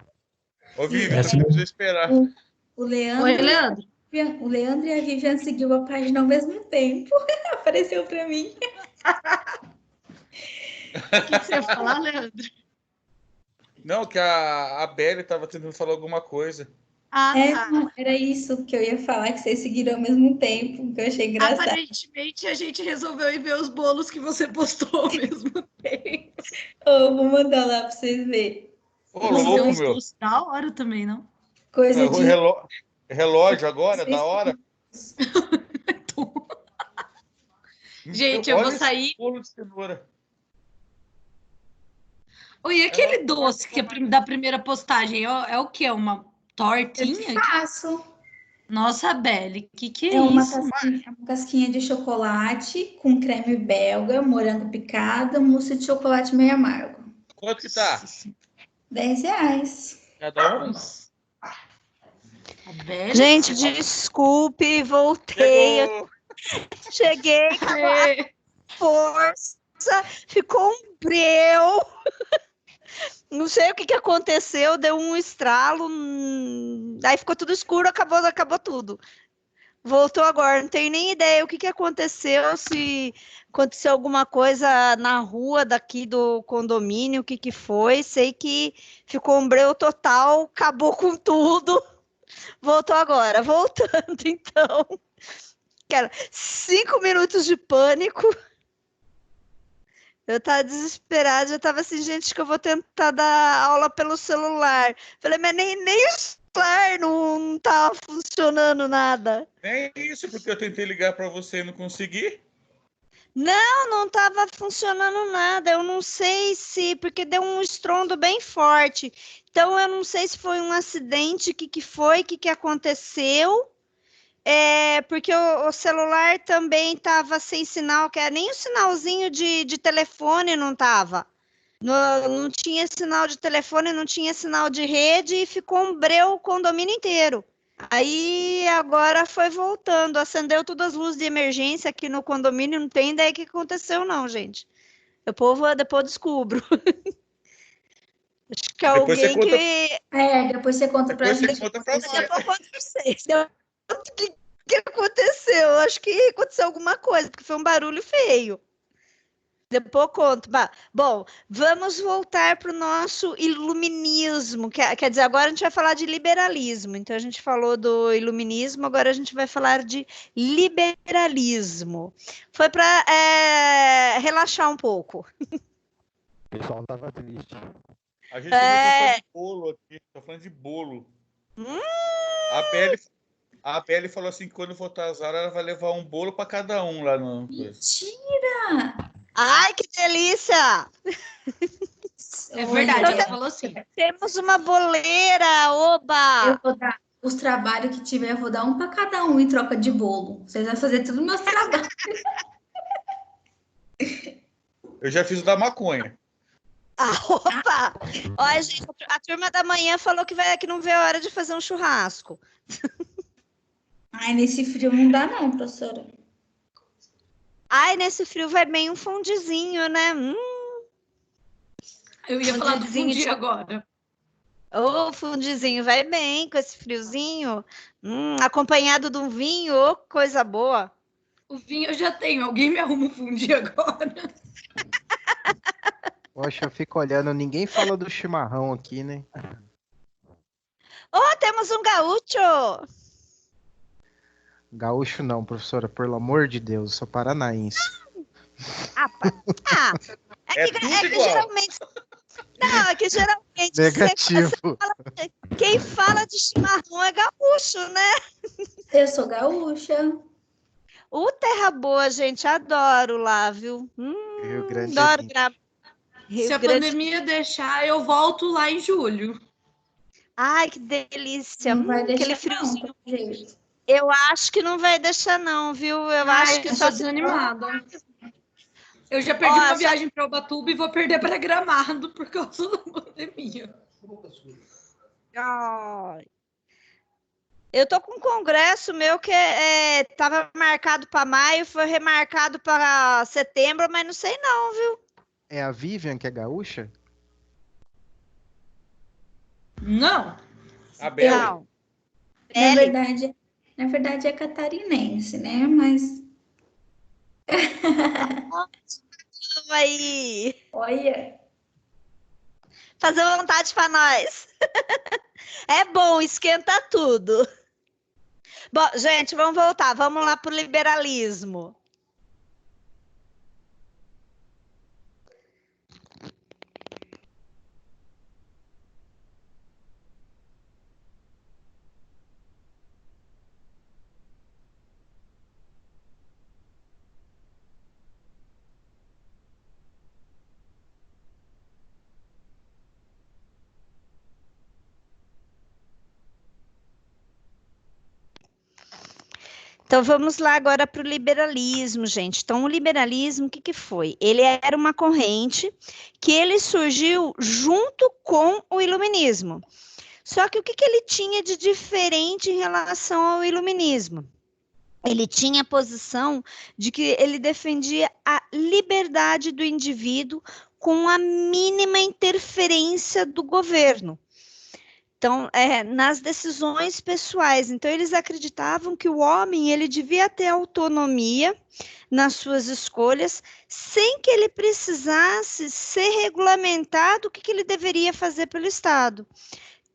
Ô, Vivi, É, você sim. não precisa esperar. O Oi, Leandro, Leandro. o Leandro e a Vivian seguiu a página ao mesmo tempo. Apareceu pra mim. O que você ia falar, Leandro? Não, que a Belle tava tentando falar alguma coisa. Ah, tá. Não, era isso que eu ia falar, que vocês seguiram ao mesmo tempo, que eu achei engraçado. Aparentemente, a gente resolveu ir ver os bolos que você postou ao mesmo tempo. Eu vou mandar lá pra vocês verem. Ô, Você tem louco, uns meu. doces da hora também, não? Coisa O de relógio agora, da hora. Gente, eu Olha vou esse sair. bolo de cenoura. Oi, e aquele doce que é da primeira postagem? É o que? É uma eu te tortinha? faço. Nossa, Belle, que é É uma isso? casquinha de chocolate com creme belga, morango picado, mousse de chocolate meio amargo. Quanto que tá? R$10. Cada um? A Belle? Gente, desculpe, voltei. Eu Chegou! cheguei com a força, ficou um breu. Não sei o que aconteceu, deu um estralo, aí ficou tudo escuro, acabou tudo. Voltou agora, não tenho nem ideia o que aconteceu, se aconteceu alguma coisa na rua daqui do condomínio, o que foi. Sei que ficou um breu total, acabou com tudo. Voltou agora. Voltando, então. Cara, 5 minutos de pânico. Eu tava desesperada, já tava assim, gente, que eu vou tentar dar aula pelo celular. Falei, mas nem o celular não tava funcionando nada. Nem isso, porque eu tentei ligar para você e não consegui. Não estava funcionando nada. Eu não sei se, porque deu um estrondo bem forte. Então, eu não sei se foi um acidente, o que foi, o que aconteceu. Porque o celular também estava sem sinal, que nem o sinalzinho de telefone não estava. Não tinha sinal de telefone, não tinha sinal de rede e ficou um breu o condomínio inteiro. Aí agora foi voltando, acendeu todas as luzes de emergência aqui no condomínio, não tem ideia o que aconteceu não, gente. O povo depois descubro. Acho que é Depois você alguém conta- que... Depois você conta pra Depois você gente. conta pra Depois eu nós. conto pra vocês. O que aconteceu? Acho que aconteceu alguma coisa, porque foi um barulho feio. Depois eu conto. Bom, vamos voltar para o nosso iluminismo. Quer dizer, agora a gente vai falar de liberalismo. Então, a gente falou do iluminismo, agora a gente vai falar de liberalismo. Foi para relaxar um pouco. O pessoal tava triste. A gente começou a falar de bolo aqui. Tô falando de bolo. A PL falou assim que quando votar a Zara, ela vai levar um bolo para cada um lá no. Mentira! Ai, que delícia! É verdade, Olha, ela falou assim. Temos uma boleira, oba! eu vou dar os trabalhos que tiver, eu vou dar um para cada um em troca de bolo. Vocês vão fazer tudo meus trabalhos. Eu já fiz o da maconha. Opa! Olha, gente, a turma da manhã falou que não vê a hora de fazer um churrasco. Ai, nesse frio não dá não, professora. Ai, nesse frio vai bem um fundizinho, né? Eu ia falar do Fundizinho fundi de- agora. Ô, fundizinho vai bem com esse friozinho. Acompanhado de um vinho, ô, coisa boa. O vinho eu já tenho. Alguém me arruma um fundi agora? Poxa, eu fico olhando, ninguém fala do chimarrão aqui, né? Ô, temos um gaúcho! Gaúcho não, professora, pelo amor de Deus, sou paranaense. É tudo igual. Geralmente... Não, é que geralmente... Negativo. Quem fala de chimarrão é gaúcho, né? Eu sou gaúcha. O Terra Boa, gente, adoro lá, viu? Rio Grande Adoro é lindo. gravar. Se a pandemia deixar, eu volto lá em julho. Ai, que delícia. Não vai deixar Aquele não, friozinho. pelo jeito. Eu acho que não vai deixar, não, viu? Eu acho que eu só tô desanimada. Eu já perdi uma viagem para Ubatuba e vou perder para Gramado por causa da pandemia. Ai. Eu tô com um congresso meu que estava marcado para maio, foi remarcado para setembro, mas não sei não, viu? É a Vivian que é gaúcha? Não. A Bela. Não. Na verdade é catarinense, né? Mas Aí, olha, fazer vontade para nós. É bom, esquenta tudo. Bom, gente, vamos voltar. Vamos lá para o liberalismo. Então, vamos lá agora para o liberalismo, gente. Então, o liberalismo, o que foi? Ele era uma corrente que ele surgiu junto com o iluminismo. Só que o que ele tinha de diferente em relação ao iluminismo? Ele tinha a posição de que ele defendia a liberdade do indivíduo com a mínima interferência do governo. Então, nas decisões pessoais. Então, eles acreditavam que o homem ele devia ter autonomia nas suas escolhas, sem que ele precisasse ser regulamentado o que ele deveria fazer pelo Estado.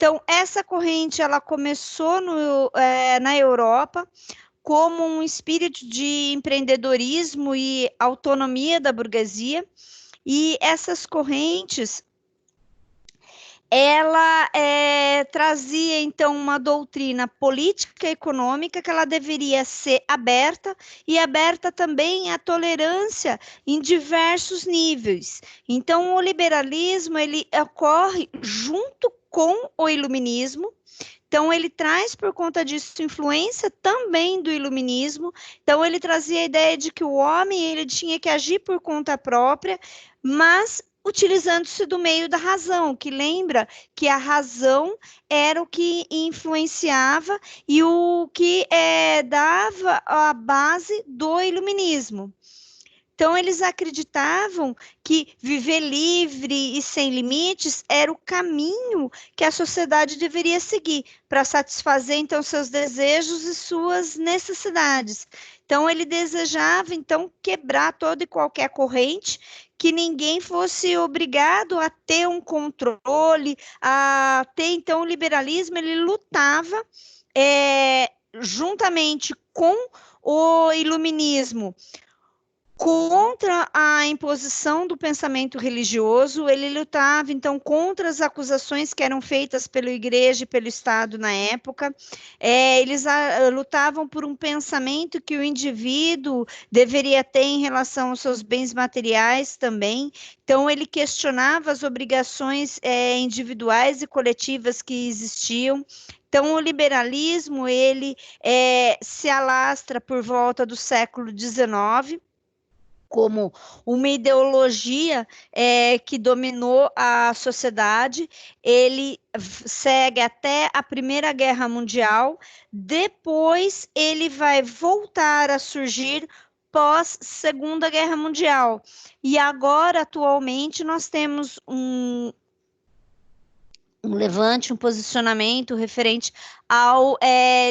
Então, essa corrente, ela começou na Europa, como um espírito de empreendedorismo e autonomia da burguesia, e essas correntes, ela trazia, então, uma doutrina política e econômica que ela deveria ser aberta, e aberta também à tolerância em diversos níveis. Então, o liberalismo, ele ocorre junto com o iluminismo. Então, ele traz, por conta disso, influência também do iluminismo. Então, ele trazia a ideia de que o homem ele tinha que agir por conta própria, mas utilizando-se do meio da razão, que lembra que a razão era o que influenciava e o que dava a base do iluminismo. Então, eles acreditavam que viver livre e sem limites era o caminho que a sociedade deveria seguir para satisfazer, então, seus desejos e suas necessidades. Então, ele desejava, então, quebrar toda e qualquer corrente, que ninguém fosse obrigado a ter um controle, a ter, então, o liberalismo, ele lutava juntamente com o iluminismo, contra a imposição do pensamento religioso. Ele lutava, então, contra as acusações que eram feitas pela igreja e pelo Estado na época. Eles lutavam por um pensamento que o indivíduo deveria ter em relação aos seus bens materiais também. Então, ele questionava as obrigações individuais e coletivas que existiam. Então, o liberalismo, ele se alastra por volta do século XIX, como uma ideologia que dominou a sociedade. Ele segue até a Primeira Guerra Mundial, depois ele vai voltar a surgir pós Segunda Guerra Mundial. E agora, atualmente, nós temos um levante, um posicionamento referente ao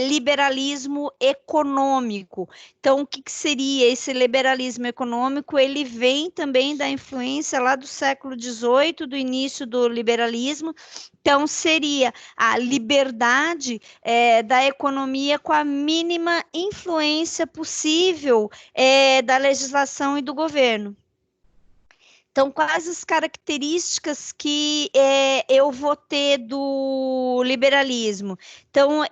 liberalismo econômico. Então, o que seria esse liberalismo econômico? Ele vem também da influência lá do século XVIII, do início do liberalismo. Então, seria a liberdade da economia com a mínima influência possível da legislação e do governo. Então, quais as características que eu vou ter do liberalismo? Então,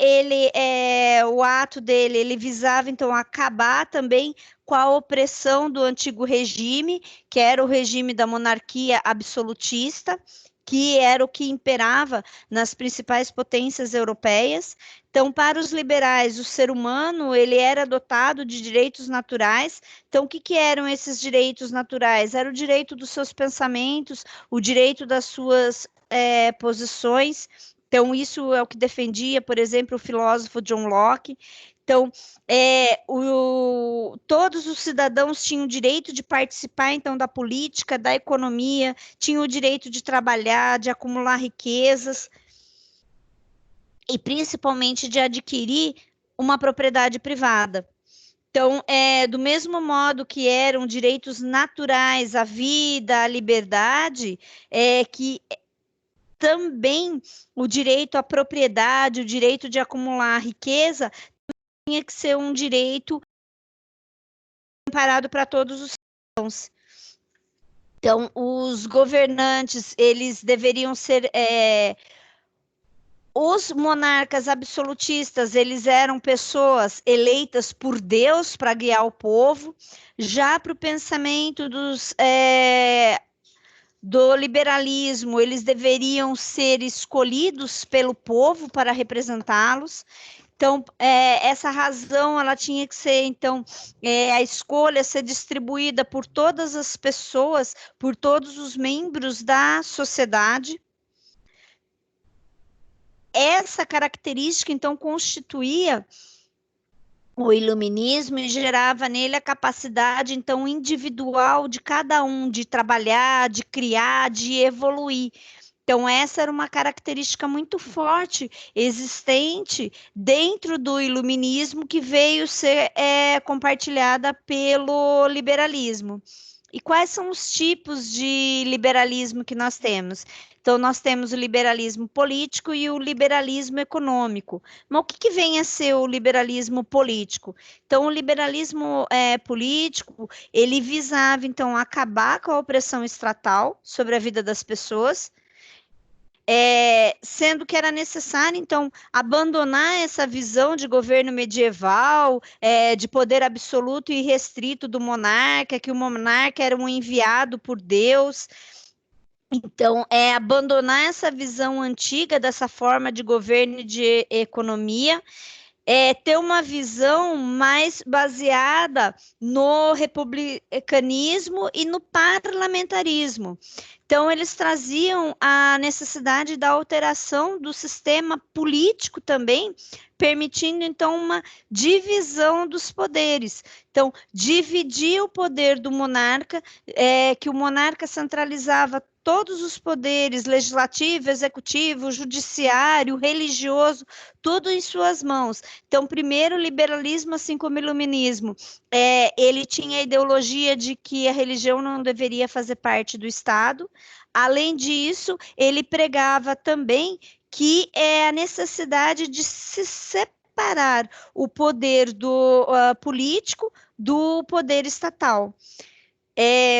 o ato dele, ele visava, então, acabar também com a opressão do antigo regime, que era o regime da monarquia absolutista, que era o que imperava nas principais potências europeias. Então, para os liberais, o ser humano, ele era dotado de direitos naturais. Então, o que eram esses direitos naturais? Era o direito dos seus pensamentos, o direito das suas posições. Então, isso é o que defendia, por exemplo, o filósofo John Locke. Então, todos os cidadãos tinham o direito de participar, então, da política, da economia, tinham o direito de trabalhar, de acumular riquezas, e principalmente de adquirir uma propriedade privada. Então, do mesmo modo que eram direitos naturais à vida, à liberdade, que também o direito à propriedade, o direito de acumular riqueza, tinha que ser um direito comparado para todos os cidadãos. Então, os governantes, eles deveriam ser... os monarcas absolutistas, eles eram pessoas eleitas por Deus para guiar o povo. Já para o pensamento do liberalismo, eles deveriam ser escolhidos pelo povo para representá-los. Então, essa razão, ela tinha que ser, então, a escolha ser distribuída por todas as pessoas, por todos os membros da sociedade. Essa característica, então, constituía o iluminismo e gerava nele a capacidade, então, individual de cada um, de trabalhar, de criar, de evoluir. Então, essa era uma característica muito forte, existente dentro do iluminismo, que veio ser compartilhada pelo liberalismo. E quais são os tipos de liberalismo que nós temos? Então, nós temos o liberalismo político e o liberalismo econômico. Mas o que vem a ser o liberalismo político? Então, o liberalismo político, ele visava, então, acabar com a opressão estatal sobre a vida das pessoas, sendo que era necessário, então, abandonar essa visão de governo medieval, de poder absoluto e restrito do monarca, que o monarca era um enviado por Deus. Então, abandonar essa visão antiga dessa forma de governo e de economia, ter uma visão mais baseada no republicanismo e no parlamentarismo. Então, eles traziam a necessidade da alteração do sistema político também, permitindo, então, uma divisão dos poderes. Então, dividir o poder do monarca, que o monarca centralizava todos os poderes, legislativo, executivo, judiciário, religioso, tudo em suas mãos. Então, primeiro, o liberalismo, assim como o iluminismo, ele tinha a ideologia de que a religião não deveria fazer parte do Estado. Além disso, ele pregava também que é a necessidade de se separar o poder do político do poder estatal.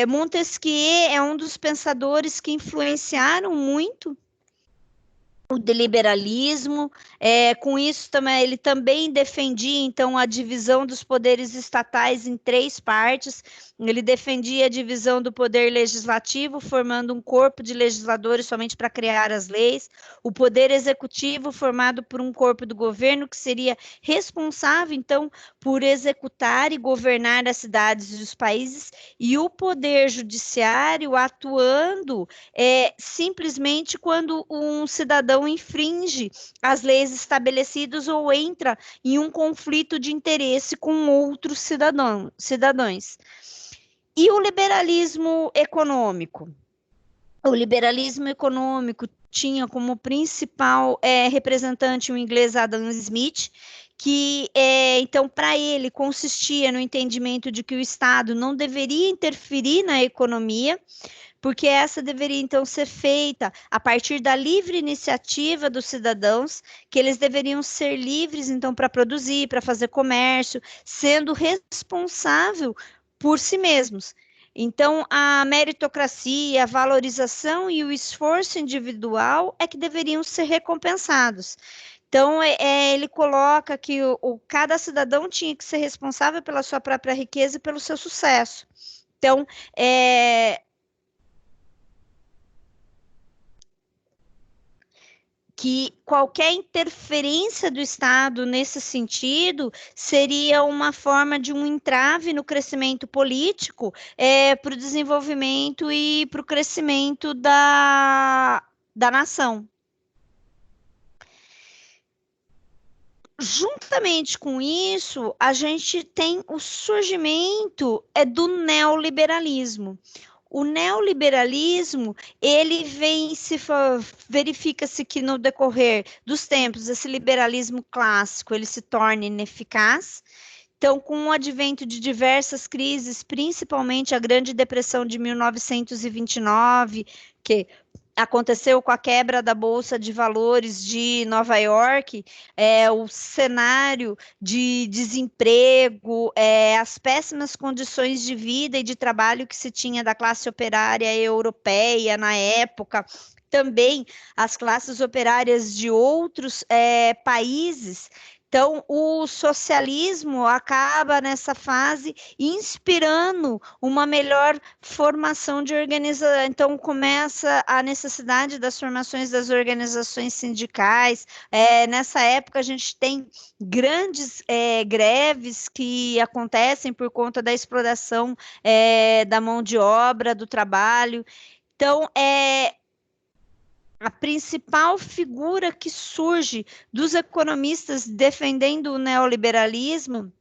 Montesquieu é um dos pensadores que influenciaram muito o liberalismo. Com isso também ele também defendia então a divisão dos poderes estatais em 3 partes. Ele defendia a divisão do poder legislativo, formando um corpo de legisladores somente para criar as leis, o poder executivo formado por um corpo do governo que seria responsável então por executar e governar as cidades e os países, e o poder judiciário atuando simplesmente quando um cidadão infringe as leis estabelecidas ou entra em um conflito de interesse com outros cidadãos. E o liberalismo econômico? O liberalismo econômico tinha como principal representante o inglês Adam Smith, que, então, para ele, consistia no entendimento de que o Estado não deveria interferir na economia, porque essa deveria, então, ser feita a partir da livre iniciativa dos cidadãos, que eles deveriam ser livres, então, para produzir, para fazer comércio, sendo responsável por si mesmos. Então, a meritocracia, a valorização e o esforço individual é que deveriam ser recompensados. Então, ele coloca que cada cidadão tinha que ser responsável pela sua própria riqueza e pelo seu sucesso. Então, que qualquer interferência do Estado nesse sentido seria uma forma de um entrave no crescimento político para o desenvolvimento e para o crescimento da nação. Juntamente com isso, a gente tem o surgimento do neoliberalismo. O neoliberalismo, ele verifica-se que no decorrer dos tempos, esse liberalismo clássico, ele se torna ineficaz. Então, com o advento de diversas crises, principalmente a Grande Depressão de 1929, que aconteceu com a quebra da Bolsa de Valores de Nova York, o cenário de desemprego, as péssimas condições de vida e de trabalho que se tinha da classe operária europeia na época, também as classes operárias de outros países. Então, o socialismo acaba nessa fase inspirando uma melhor formação de organização. Então, começa a necessidade das formações das organizações sindicais. Nessa época, a gente tem grandes greves que acontecem por conta da exploração da mão de obra, do trabalho. Então, a principal figura que surge dos economistas defendendo o neoliberalismo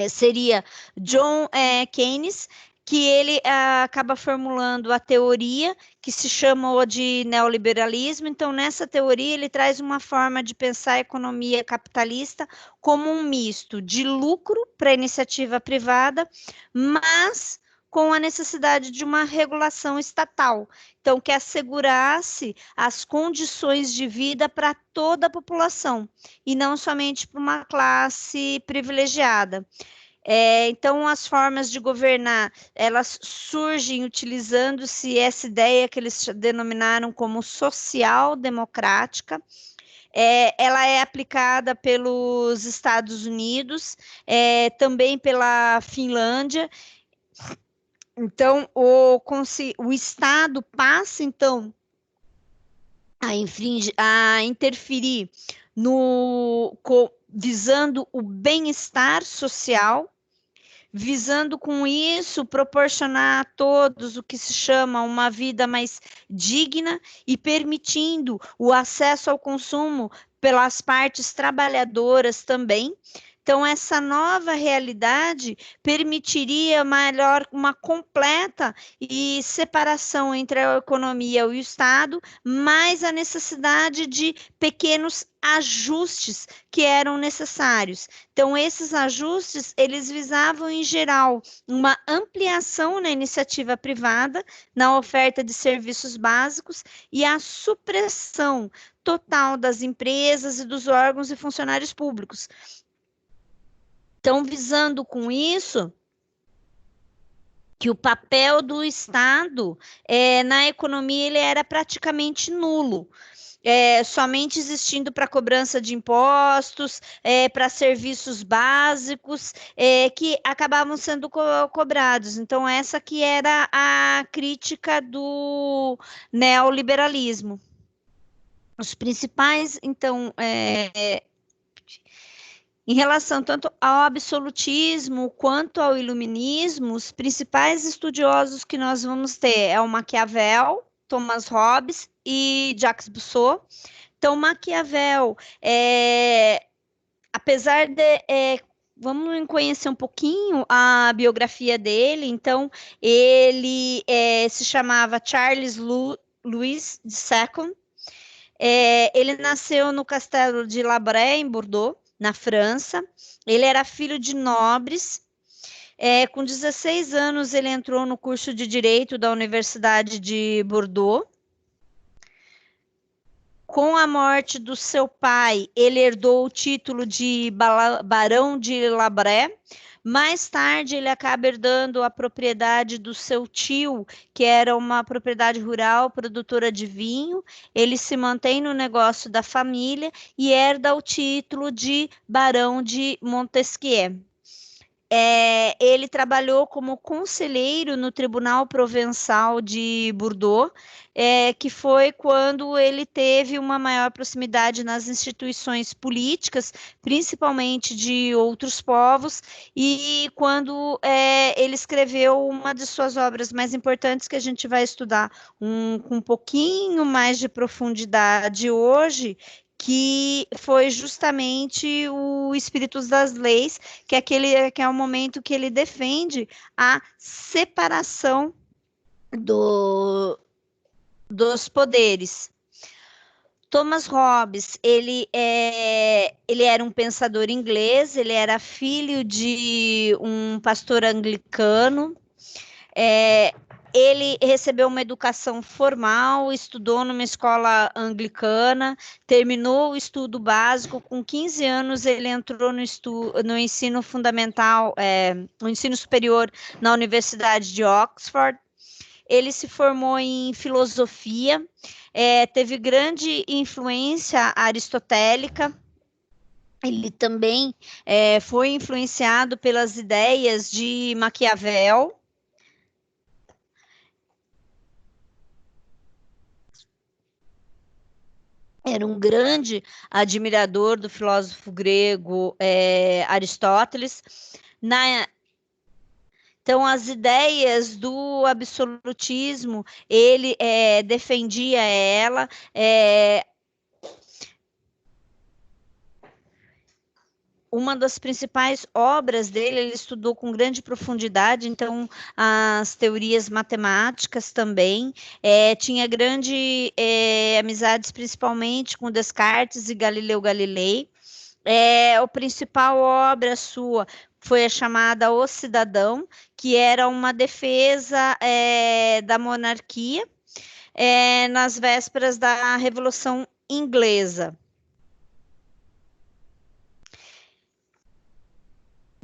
seria John Keynes, que ele acaba formulando a teoria que se chama de neoliberalismo. Então, nessa teoria, ele traz uma forma de pensar a economia capitalista como um misto de lucro para a iniciativa privada, mas com a necessidade de uma regulação estatal, então que assegurasse as condições de vida para toda a população, e não somente para uma classe privilegiada. Então, as formas de governar, elas surgem utilizando-se essa ideia que eles denominaram como social-democrática. Ela é aplicada pelos Estados Unidos, também pela Finlândia. Então, o Estado passa, então, a interferir visando o bem-estar social, visando com isso proporcionar a todos o que se chama uma vida mais digna e permitindo o acesso ao consumo pelas partes trabalhadoras também. Então, essa nova realidade permitiria uma completa separação entre a economia e o Estado, mais a necessidade de pequenos ajustes que eram necessários. Então, esses ajustes, eles visavam, em geral, uma ampliação na iniciativa privada, na oferta de serviços básicos e a supressão total das empresas e dos órgãos e funcionários públicos. Então, visando com isso que o papel do Estado na economia ele era praticamente nulo, somente existindo para cobrança de impostos, para serviços básicos, que acabavam sendo cobrados. Então, essa que era a crítica do neoliberalismo. Os principais, então, em relação tanto ao absolutismo quanto ao iluminismo, os principais estudiosos que nós vamos ter é o Maquiavel, Thomas Hobbes e Jacques Rousseau. Então, Maquiavel, apesar de... vamos conhecer um pouquinho a biografia dele. Então, ele se chamava Charles Louis II. Ele nasceu no castelo de La Brea, em Bordeaux, na França. Ele era filho de nobres. Com 16 anos, ele entrou no curso de Direito da Universidade de Bordeaux. Com a morte do seu pai, ele herdou o título de Barão de La Brea. Mais tarde, ele acaba herdando a propriedade do seu tio, que era uma propriedade rural, produtora de vinho. Ele se mantém no negócio da família e herda o título de Barão de Montesquieu. Ele trabalhou como conselheiro no Tribunal Provençal de Bordeaux, que foi quando ele teve uma maior proximidade nas instituições políticas, principalmente de outros povos, e quando ele escreveu uma de suas obras mais importantes, que a gente vai estudar com um pouquinho mais de profundidade hoje, que foi justamente o Espíritos das Leis, que é o momento que ele defende a separação dos poderes. Thomas Hobbes, ele era um pensador inglês, ele era filho de um pastor anglicano. Ele recebeu uma educação formal, estudou numa escola anglicana, terminou o estudo básico. Com 15 anos, ele entrou no ensino fundamental, no ensino superior na Universidade de Oxford. Ele se formou em filosofia, teve grande influência aristotélica. Ele também foi influenciado pelas ideias de Maquiavel. Era um grande admirador do filósofo grego Aristóteles. Então, as ideias do absolutismo, ele defendia ela. Uma das principais obras dele, ele estudou com grande profundidade, então, as teorias matemáticas também. Tinha grande amizades, principalmente com Descartes e Galileu Galilei. A principal obra sua foi a chamada O Cidadão, que era uma defesa da monarquia nas vésperas da Revolução Inglesa.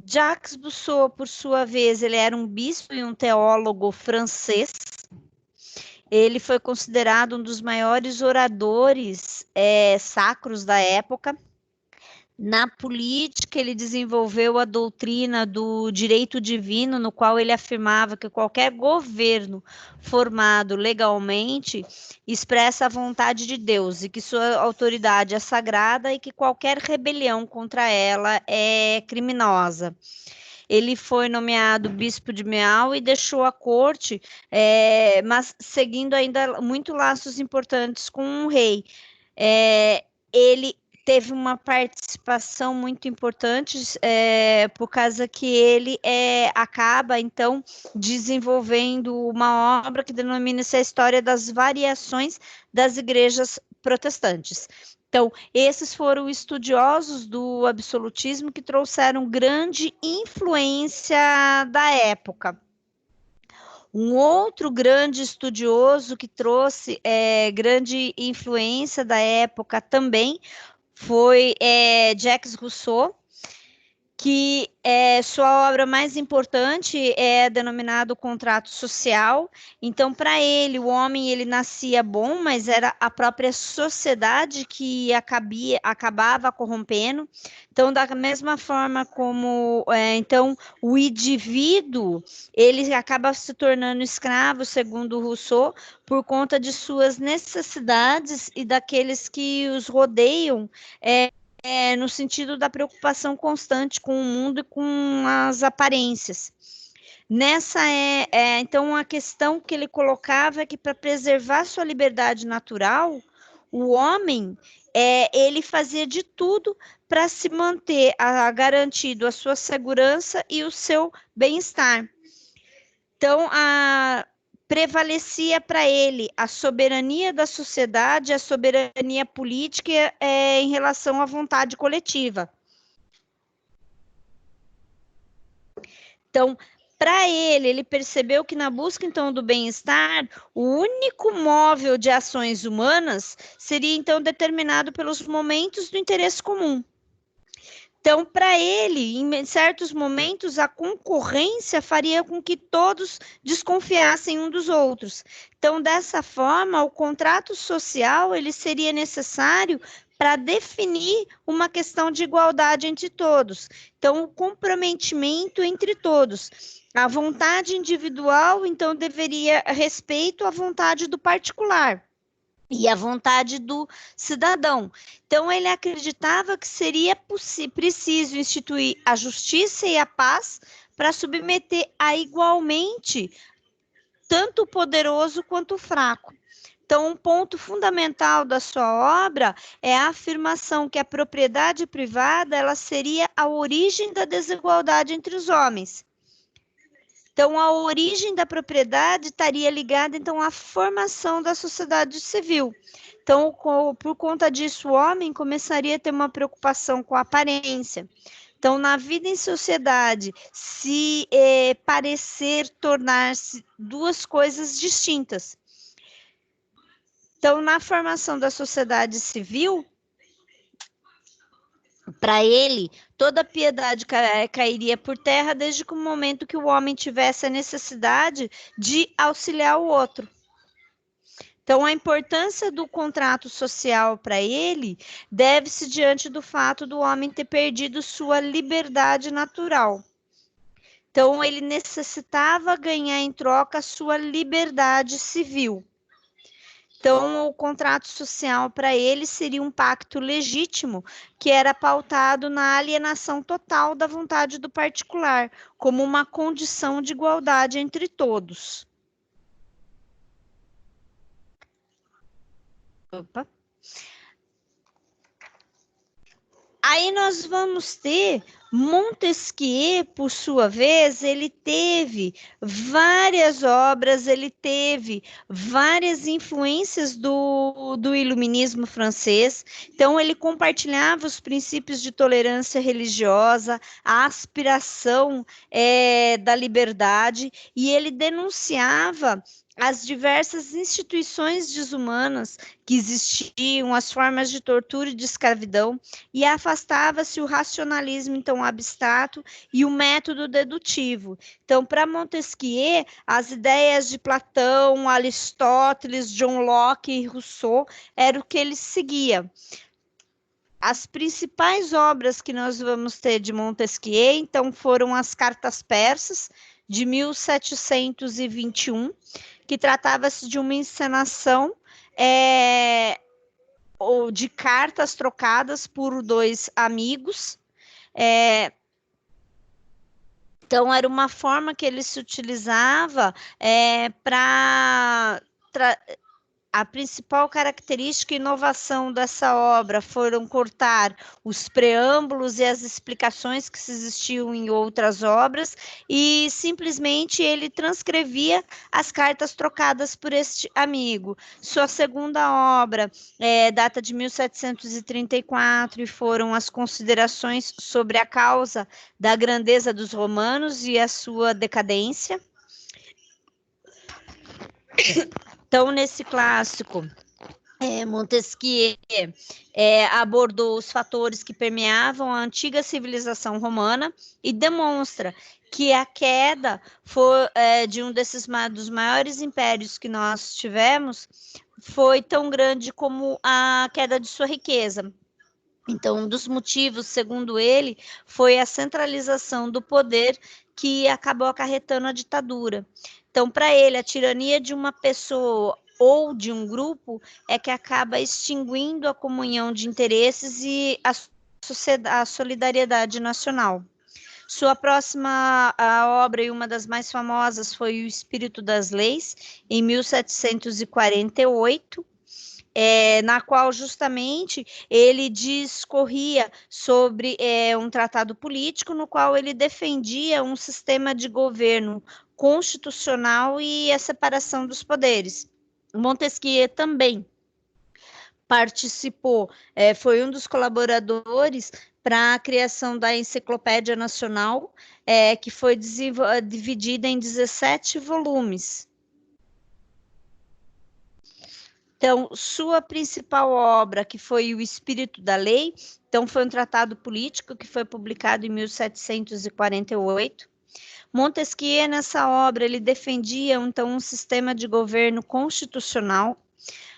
Jacques Rousseau, por sua vez, ele era um bispo e um teólogo francês. Ele foi considerado um dos maiores oradores sacros da época. Na política, ele desenvolveu a doutrina do direito divino, no qual ele afirmava que qualquer governo formado legalmente expressa a vontade de Deus e que sua autoridade é sagrada e que qualquer rebelião contra ela é criminosa. Ele foi nomeado bispo de Meaux e deixou a corte, mas seguindo ainda muito laços importantes com o rei. Ele teve uma participação muito importante, por causa que ele acaba, então, desenvolvendo uma obra que denomina-se a história das variações das igrejas protestantes. Então, esses foram estudiosos do absolutismo que trouxeram grande influência da época. Um outro grande estudioso que trouxe grande influência da época também foi Jacques Rousseau, que sua obra mais importante é denominado Contrato Social. Então, para ele, o homem ele nascia bom, mas era a própria sociedade que acabava corrompendo. Então, da mesma forma como então o indivíduo ele acaba se tornando escravo, segundo Rousseau, por conta de suas necessidades e daqueles que os rodeiam, no sentido da preocupação constante com o mundo e com as aparências. Então, a questão que ele colocava é que para preservar sua liberdade natural, o homem, ele fazia de tudo para se manter garantido a sua segurança e o seu bem-estar. Então, prevalecia para ele a soberania da sociedade, a soberania política em relação à vontade coletiva. Então, para ele percebeu que na busca, então, do bem-estar, o único móvel de ações humanas seria, então, determinado pelos momentos do interesse comum. Então, para ele, em certos momentos, a concorrência faria com que todos desconfiassem um dos outros. Então, dessa forma, o contrato social ele seria necessário para definir uma questão de igualdade entre todos. Então, o comprometimento entre todos. A vontade individual, então, deveria respeito à vontade do particular e a vontade do cidadão. Então, ele acreditava que seria preciso instituir a justiça e a paz para submeter a igualmente tanto o poderoso quanto o fraco. Então, um ponto fundamental da sua obra é a afirmação que a propriedade privada ela seria a origem da desigualdade entre os homens. Então, a origem da propriedade estaria ligada, então, à formação da sociedade civil. Então, por conta disso, o homem começaria a ter uma preocupação com a aparência. Então, na vida em sociedade, se parecer tornar-se duas coisas distintas. Então, na formação da sociedade civil, para ele, toda piedade cairia por terra desde que o momento que o homem tivesse a necessidade de auxiliar o outro. Então, a importância do contrato social para ele deve-se diante do fato do homem ter perdido sua liberdade natural. Então, ele necessitava ganhar em troca sua liberdade civil. Então, o contrato social para ele seria um pacto legítimo que era pautado na alienação total da vontade do particular, como uma condição de igualdade entre todos. Aí nós vamos ter Montesquieu, por sua vez, ele teve várias obras, ele teve várias influências do iluminismo francês. Então, ele compartilhava os princípios de tolerância religiosa, a aspiração da liberdade, e ele denunciava as diversas instituições desumanas que existiam, as formas de tortura e de escravidão, e afastava-se o racionalismo, então, abstrato e o método dedutivo. Então, para Montesquieu, as ideias de Platão, Aristóteles, John Locke e Rousseau eram o que ele seguia. As principais obras que nós vamos ter de Montesquieu, então, foram as Cartas Persas, de 1721, que tratava-se de uma encenação ou de cartas trocadas por dois amigos. Então, era uma forma que ele se utilizava para... A principal característica e inovação dessa obra foram cortar os preâmbulos e as explicações que existiam em outras obras, e simplesmente ele transcrevia as cartas trocadas por este amigo. Sua segunda obra data de 1734 e foram as considerações sobre a causa da grandeza dos romanos e a sua decadência. Então, nesse clássico, Montesquieu abordou os fatores que permeavam a antiga civilização romana e demonstra que a queda de um dos maiores impérios que nós tivemos foi tão grande como a queda de sua riqueza. Então, um dos motivos, segundo ele, foi a centralização do poder que acabou acarretando a ditadura. Então, para ele, a tirania de uma pessoa ou de um grupo é que acaba extinguindo a comunhão de interesses e a solidariedade nacional. Sua próxima obra, e uma das mais famosas, foi O Espírito das Leis, em 1748, na qual justamente ele discorria sobre um tratado político no qual ele defendia um sistema de governo constitucional e a separação dos poderes. Montesquieu também participou, foi um dos colaboradores para a criação da Enciclopédia Nacional, que foi dividida em 17 volumes. Então, sua principal obra, que foi O Espírito da Lei, então foi um tratado político que foi publicado em 1748. Montesquieu, nessa obra, ele defendia, então, um sistema de governo constitucional,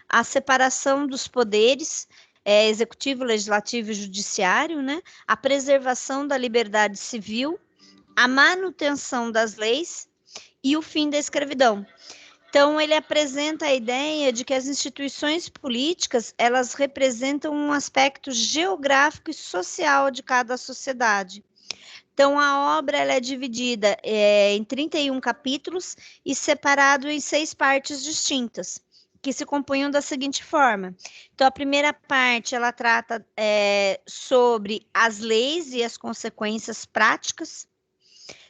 a separação dos poderes, executivo, legislativo e judiciário, né? A preservação da liberdade civil, a manutenção das leis e o fim da escravidão. Então, ele apresenta a ideia de que as instituições políticas, elas representam um aspecto geográfico e social de cada sociedade. Então, a obra ela é dividida em 31 capítulos e separado em 6 partes distintas, que se compunham da seguinte forma. Então, a primeira parte, ela trata sobre as leis e as consequências práticas.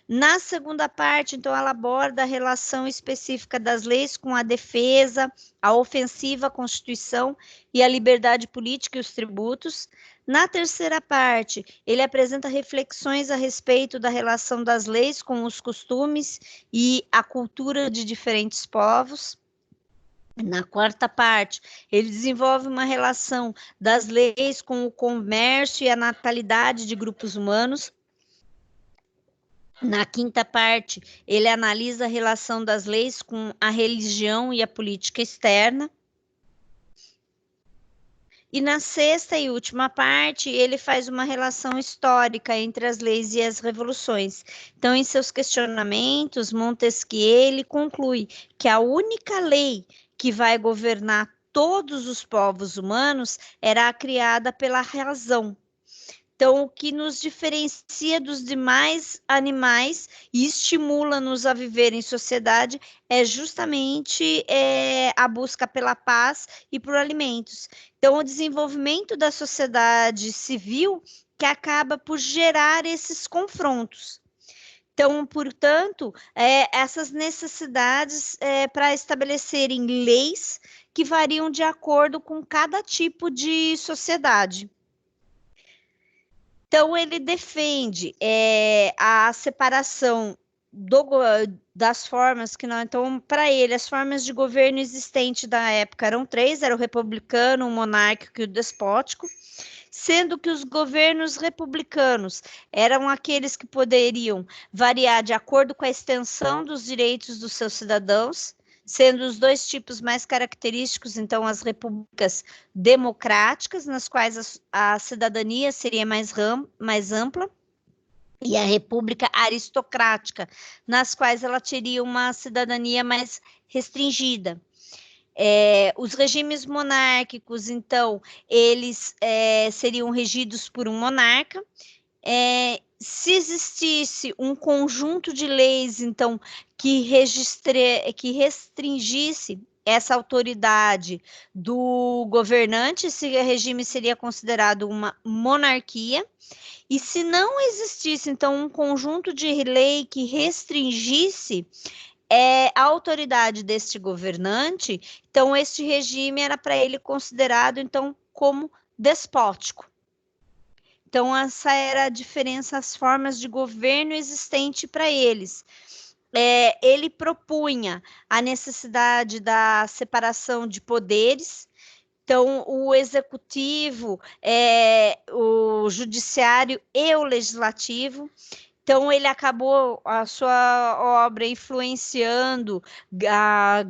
Na segunda parte, então, ela aborda a relação específica das leis com a defesa, a ofensiva à Constituição e a liberdade política e os tributos. Na terceira parte, ele apresenta reflexões a respeito da relação das leis com os costumes e a cultura de diferentes povos. Na quarta parte, ele desenvolve uma relação das leis com o comércio e a natalidade de grupos humanos. Na quinta parte, ele analisa a relação das leis com a religião e a política externa. E na sexta e última parte, ele faz uma relação histórica entre as leis e as revoluções. Então, em seus questionamentos, Montesquieu ele conclui que a única lei que vai governar todos os povos humanos era a criada pela razão. Então, o que nos diferencia dos demais animais e estimula-nos a viver em sociedade é justamente a busca pela paz e por alimentos. Então, o desenvolvimento da sociedade civil que acaba por gerar esses confrontos. Então, portanto, essas necessidades para estabelecerem leis que variam de acordo com cada tipo de sociedade. Então, ele defende a separação das formas que não. Então, para ele, as formas de governo existente da época eram 3: era o republicano, o monárquico e o despótico, sendo que os governos republicanos eram aqueles que poderiam variar de acordo com a extensão dos direitos dos seus cidadãos, sendo os dois tipos mais característicos, então, as repúblicas democráticas, nas quais a cidadania seria mais ampla, e a república aristocrática, nas quais ela teria uma cidadania mais restringida. Os regimes monárquicos, então, eles seriam regidos por um monarca. Se existisse um conjunto de leis, então, que restringisse essa autoridade do governante, esse regime seria considerado uma monarquia. E se não existisse, então, um conjunto de lei que restringisse a autoridade deste governante, então, este regime era para ele considerado, então, como despótico. Então, essa era a diferença, as formas de governo existente para eles. Ele propunha a necessidade da separação de poderes. Então, o executivo, o judiciário e o legislativo. Então, ele acabou a sua obra influenciando a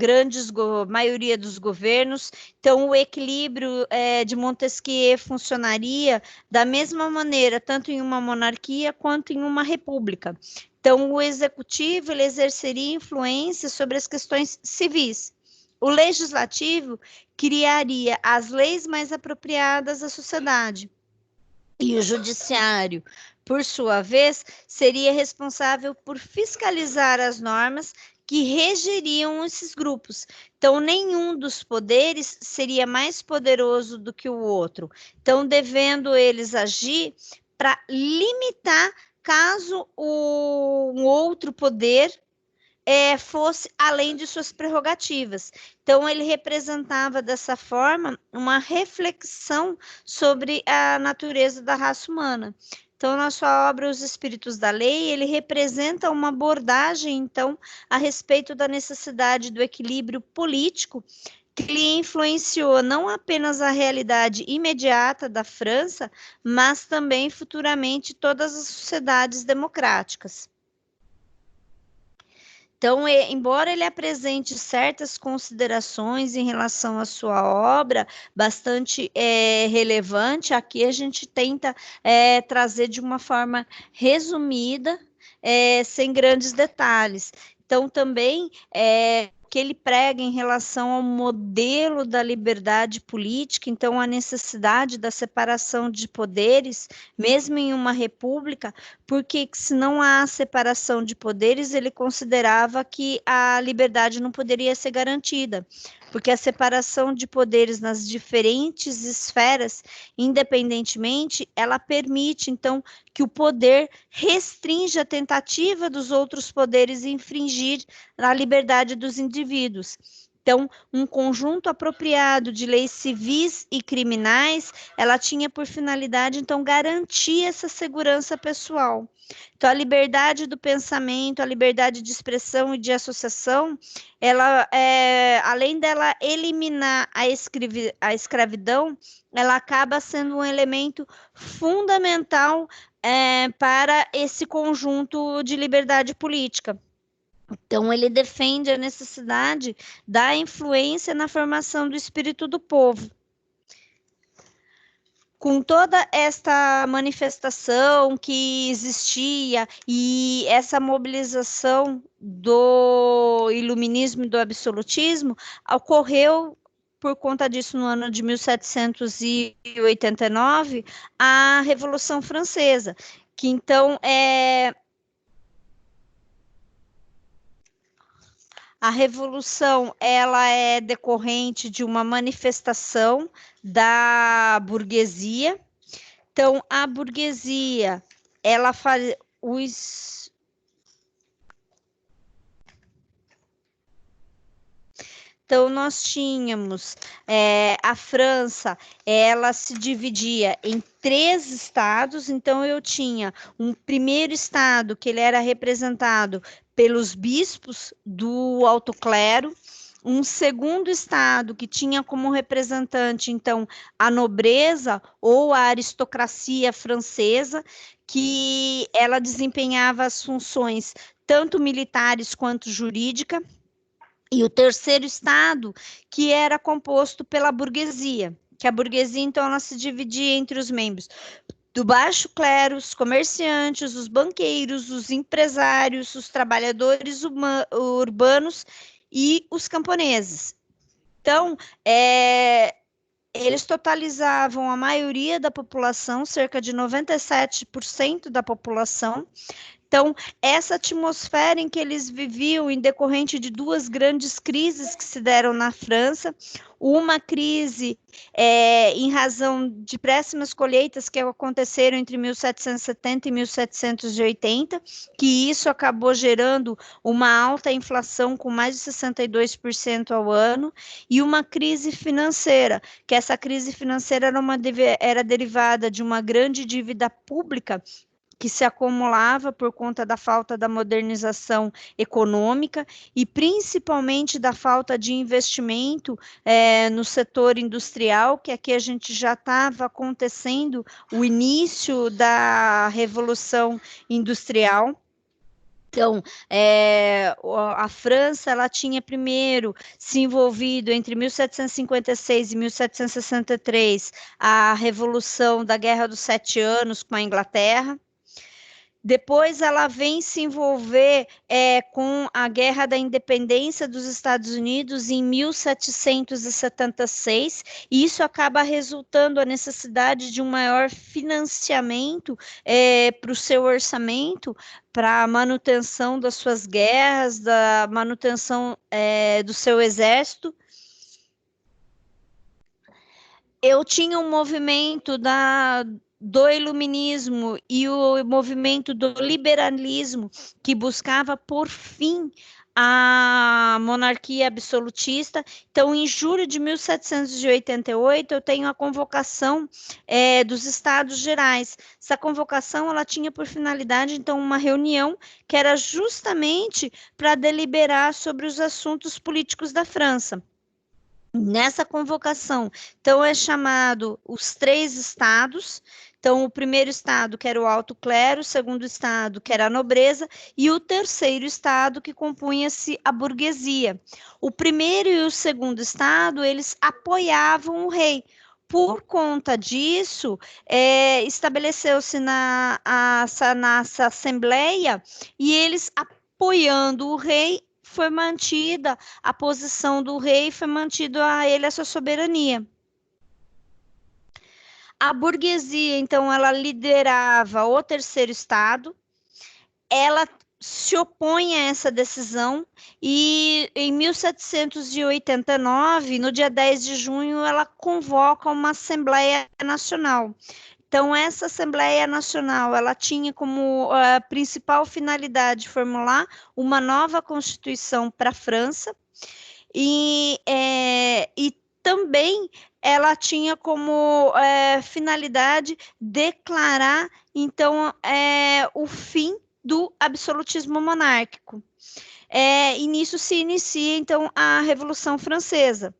maioria dos governos. Então, o equilíbrio de Montesquieu funcionaria da mesma maneira, tanto em uma monarquia quanto em uma república. Então, o executivo ele exerceria influência sobre as questões civis. O legislativo criaria as leis mais apropriadas à sociedade. E o judiciário, por sua vez, seria responsável por fiscalizar as normas que regeriam esses grupos. Então, nenhum dos poderes seria mais poderoso do que o outro. Então, devendo eles agir para limitar caso um outro poder fosse além de suas prerrogativas. Então, ele representava dessa forma uma reflexão sobre a natureza da raça humana. Então, na sua obra Os Espíritos da Lei, ele representa uma abordagem, então, a respeito da necessidade do equilíbrio político que lhe influenciou não apenas a realidade imediata da França, mas também futuramente todas as sociedades democráticas. Então, embora ele apresente certas considerações em relação à sua obra, bastante relevante, aqui a gente tenta trazer de uma forma resumida, sem grandes detalhes. Então, também que ele prega em relação ao modelo da liberdade política, então a necessidade da separação de poderes, mesmo em uma república, porque se não há separação de poderes, ele considerava que a liberdade não poderia ser garantida, porque a separação de poderes nas diferentes esferas, independentemente, ela permite, então, que o poder restrinja a tentativa dos outros poderes infringir a liberdade dos indivíduos. Então, um conjunto apropriado de leis civis e criminais, ela tinha por finalidade, então, garantir essa segurança pessoal. Então, a liberdade do pensamento, a liberdade de expressão e de associação, ela, além dela eliminar a escravidão, ela acaba sendo um elemento fundamental para esse conjunto de liberdade política. Então, ele defende a necessidade da influência na formação do espírito do povo. Com toda esta manifestação que existia e essa mobilização do iluminismo e do absolutismo, ocorreu por conta disso, no ano de 1789, a Revolução Francesa, que então a Revolução, ela é decorrente de uma manifestação da burguesia. Então, a burguesia, ela faz os... Então, nós tínhamos a França, ela se dividia em 3 estados. Então, eu tinha um primeiro estado, que ele era representado pelos bispos do alto clero, um segundo estado que tinha como representante, então, a nobreza ou a aristocracia francesa, que ela desempenhava as funções tanto militares quanto jurídicas, e o terceiro estado, que era composto pela burguesia, que a burguesia, então, ela se dividia entre os membros do baixo clero, os comerciantes, os banqueiros, os empresários, os trabalhadores urbanos e os camponeses. Então, eles totalizavam a maioria da população, cerca de 97% da população. Então, essa atmosfera em que eles viviam, em decorrente de 2 grandes crises que se deram na França, uma crise em razão de péssimas colheitas que aconteceram entre 1770 e 1780, que isso acabou gerando uma alta inflação com mais de 62% ao ano, e uma crise financeira, que essa crise financeira era derivada de uma grande dívida pública que se acumulava por conta da falta da modernização econômica e principalmente da falta de investimento no setor industrial, que aqui a gente já estava acontecendo o início da Revolução Industrial. Então, a França, ela tinha primeiro se envolvido entre 1756 e 1763, a Revolução da Guerra dos 7 Anos com a Inglaterra. Depois ela vem se envolver com a Guerra da Independência dos Estados Unidos em 1776, e isso acaba resultando a necessidade de um maior financiamento para o seu orçamento, para a manutenção das suas guerras, da manutenção do seu exército. Eu tinha um movimento do iluminismo e o movimento do liberalismo que buscava por fim a monarquia absolutista. Então, em julho de 1788, eu tenho a convocação dos Estados Gerais. Essa convocação, ela tinha por finalidade, então, uma reunião que era justamente para deliberar sobre os assuntos políticos da França. Nessa convocação, então, é chamado os 3 estados. Então, o primeiro estado, que era o alto clero, o segundo estado, que era a nobreza, e o terceiro estado, que compunha-se a burguesia. O primeiro e o segundo estado, eles apoiavam o rei. Por conta disso, estabeleceu-se nessa assembleia, e eles apoiando o rei, foi mantida a posição do rei, foi mantido a ele a sua soberania. A burguesia, então, ela liderava o terceiro estado, ela se opõe a essa decisão, e em 1789, no dia 10 de junho, ela convoca uma Assembleia Nacional. Então, essa Assembleia Nacional, ela tinha como principal finalidade formular uma nova Constituição para a França, e também ela tinha como finalidade declarar, então, o fim do absolutismo monárquico. E nisso se inicia, então, a Revolução Francesa.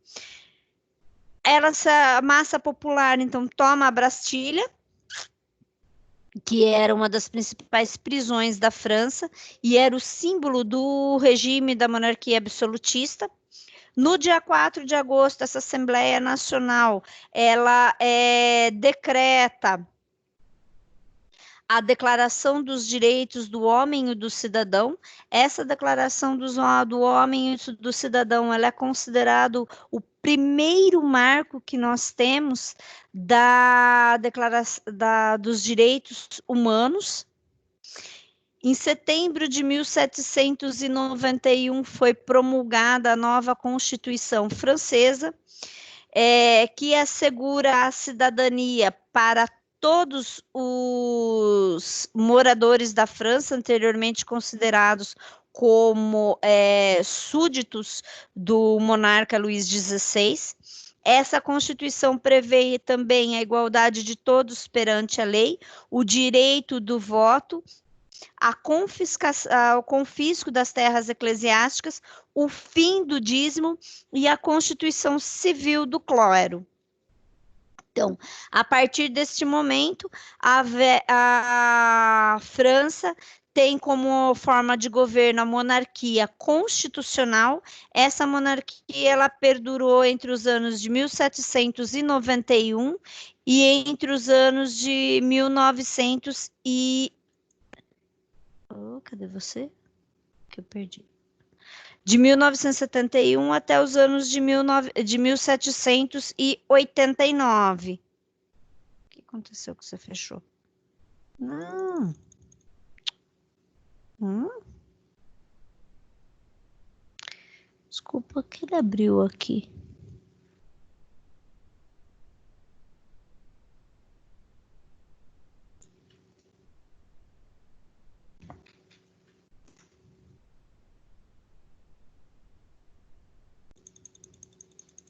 Essa massa popular, então, toma a Bastilha, que era uma das principais prisões da França, e era o símbolo do regime da monarquia absolutista. No dia 4 de agosto, essa Assembleia Nacional, ela decreta a Declaração dos Direitos do Homem e do Cidadão. Essa Declaração do Homem e do Cidadão, ela é considerado o primeiro marco que nós temos da Declaração dos Direitos Humanos. Em setembro de 1791 foi promulgada a nova Constituição Francesa, que assegura a cidadania para todos os moradores da França, anteriormente considerados como súditos do monarca Luís XVI. Essa Constituição prevê também a igualdade de todos perante a lei, o direito do voto, o confisco das terras eclesiásticas, o fim do dízimo e a constituição civil do clero. Então, a partir deste momento, a França tem como forma de governo a monarquia constitucional. Essa monarquia ela perdurou entre os anos de 1791 e entre os anos de 1900 e... cadê você? Que eu perdi. De 1971 até os anos de 1789. O que aconteceu que você fechou? Não. Desculpa, que ele abriu aqui.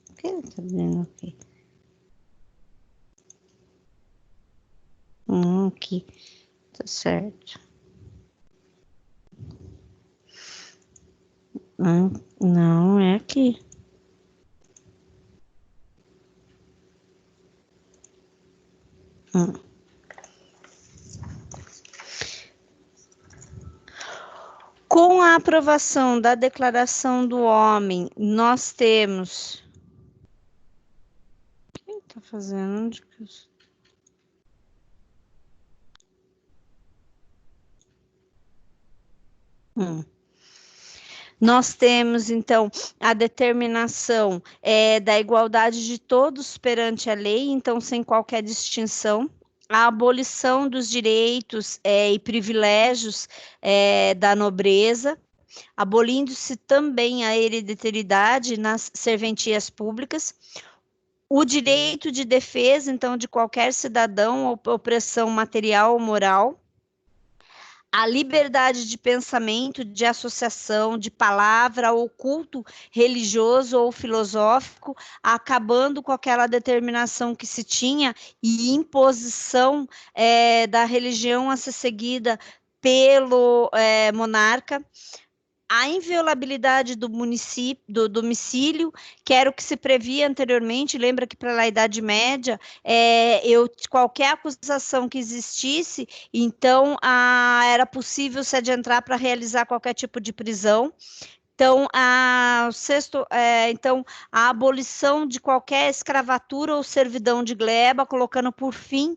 O que ele tá abrindo aqui? Aqui. Tá certo. Não, é aqui. Com a aprovação da Declaração do Homem, nós temos... Quem está fazendo? Onde que eu... Nós temos, então, a determinação da igualdade de todos perante a lei, então, sem qualquer distinção, a abolição dos direitos e privilégios da nobreza, abolindo-se também a hereditariedade nas serventias públicas, o direito de defesa, então, de qualquer cidadão ou opressão material ou moral, a liberdade de pensamento, de associação, de palavra ou culto religioso ou filosófico, acabando com aquela determinação que se tinha e imposição da religião a ser seguida pelo monarca, a inviolabilidade do domicílio, que era o que se previa anteriormente. Lembra que para a Idade Média, qualquer acusação que existisse, então era possível se adentrar para realizar qualquer tipo de prisão. Então, a abolição de qualquer escravatura ou servidão de gleba, colocando por fim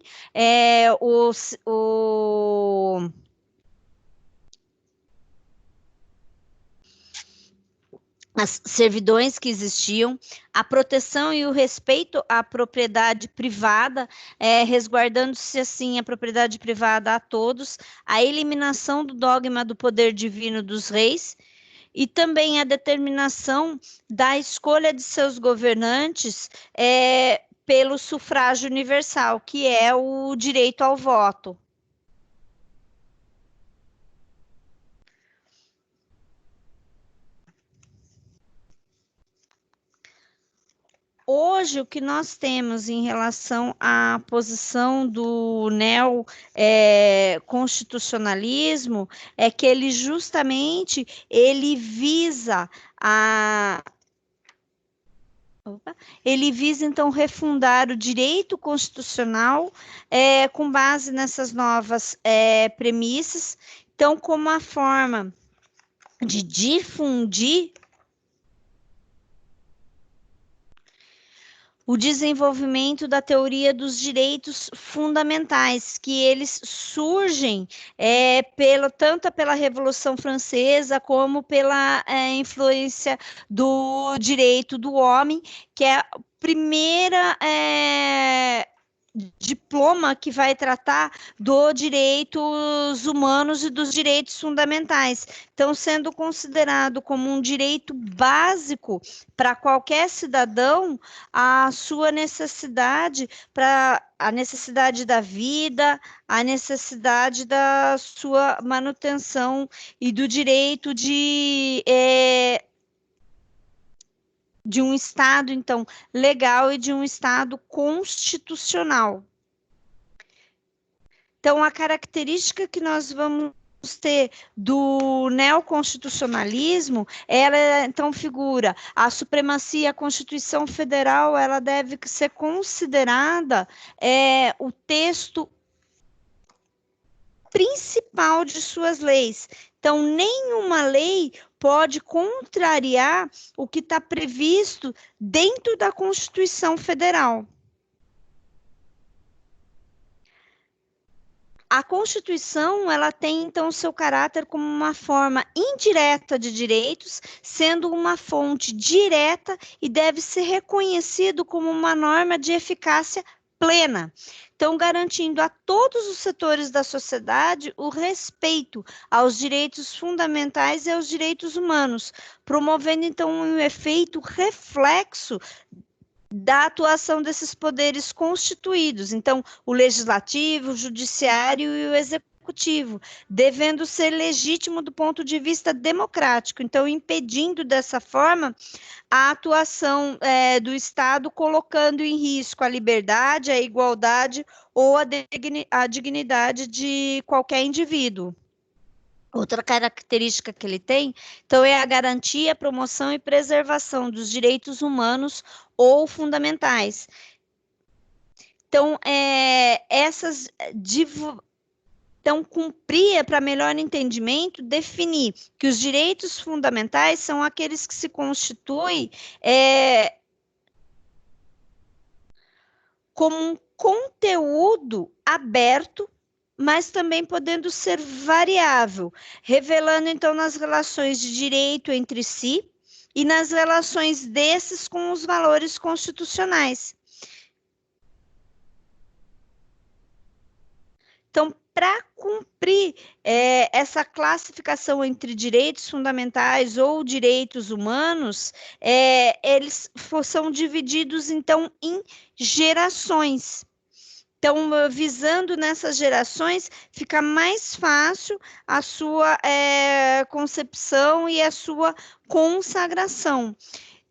as servidões que existiam, a proteção e o respeito à propriedade privada, resguardando-se assim a propriedade privada a todos, a eliminação do dogma do poder divino dos reis, e também a determinação da escolha de seus governantes pelo sufrágio universal, que é o direito ao voto. Hoje, o que nós temos em relação à posição do neoconstitucionalismo é que ele justamente visa então refundar o direito constitucional com base nessas novas premissas, então como a forma de difundir o desenvolvimento da teoria dos direitos fundamentais, que eles surgem tanto pela Revolução Francesa como pela influência do direito do homem, que é a primeira diploma que vai tratar dos direitos humanos e dos direitos fundamentais. Então, sendo considerado como um direito básico para qualquer cidadão, a sua necessidade a necessidade da vida, a necessidade da sua manutenção e do direito de um Estado, então, legal e de um Estado constitucional. Então, a característica que nós vamos ter do neoconstitucionalismo, ela, então, figura a supremacia, a Constituição Federal, ela deve ser considerada o texto principal de suas leis. Então, nenhuma lei pode contrariar o que está previsto dentro da Constituição Federal. A Constituição, ela tem, então, seu caráter como uma forma indireta de direitos, sendo uma fonte direta e deve ser reconhecido como uma norma de eficácia plena. Então, garantindo a todos os setores da sociedade o respeito aos direitos fundamentais e aos direitos humanos, promovendo, então, um efeito reflexo da atuação desses poderes constituídos, então, o legislativo, o judiciário e o executivo, devendo ser legítimo do ponto de vista democrático, então, impedindo dessa forma a atuação do Estado, colocando em risco a liberdade, a igualdade ou a dignidade de qualquer indivíduo. Outra característica que ele tem, então, é a garantia, promoção e preservação dos direitos humanos ou fundamentais. Então, então, cumprir, para melhor entendimento, definir que os direitos fundamentais são aqueles que se constituem como um conteúdo aberto, mas também podendo ser variável, revelando, então, nas relações de direito entre si e nas relações desses com os valores constitucionais. Então, para cumprir essa classificação entre direitos fundamentais ou direitos humanos, eles são divididos, então, em gerações. Então, visando nessas gerações, fica mais fácil a sua concepção e a sua consagração.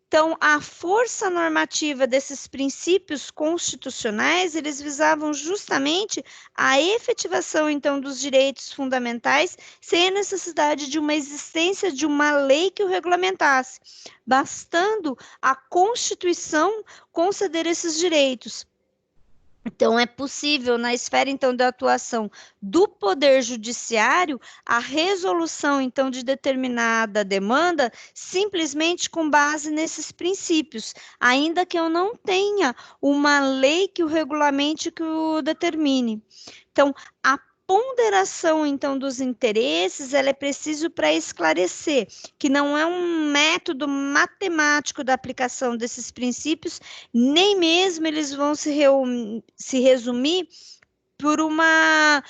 Então, a força normativa desses princípios constitucionais, eles visavam justamente a efetivação, então, dos direitos fundamentais, sem a necessidade de uma existência de uma lei que o regulamentasse, bastando a Constituição conceder esses direitos. Então, é possível, na esfera, então, da atuação do Poder Judiciário, a resolução, então, de determinada demanda, simplesmente com base nesses princípios, ainda que eu não tenha uma lei que o regulamente, que o determine. Então, a ponderação, então, dos interesses, ela é preciso para esclarecer que não é um método matemático da aplicação desses princípios, nem mesmo eles vão se resumir por uma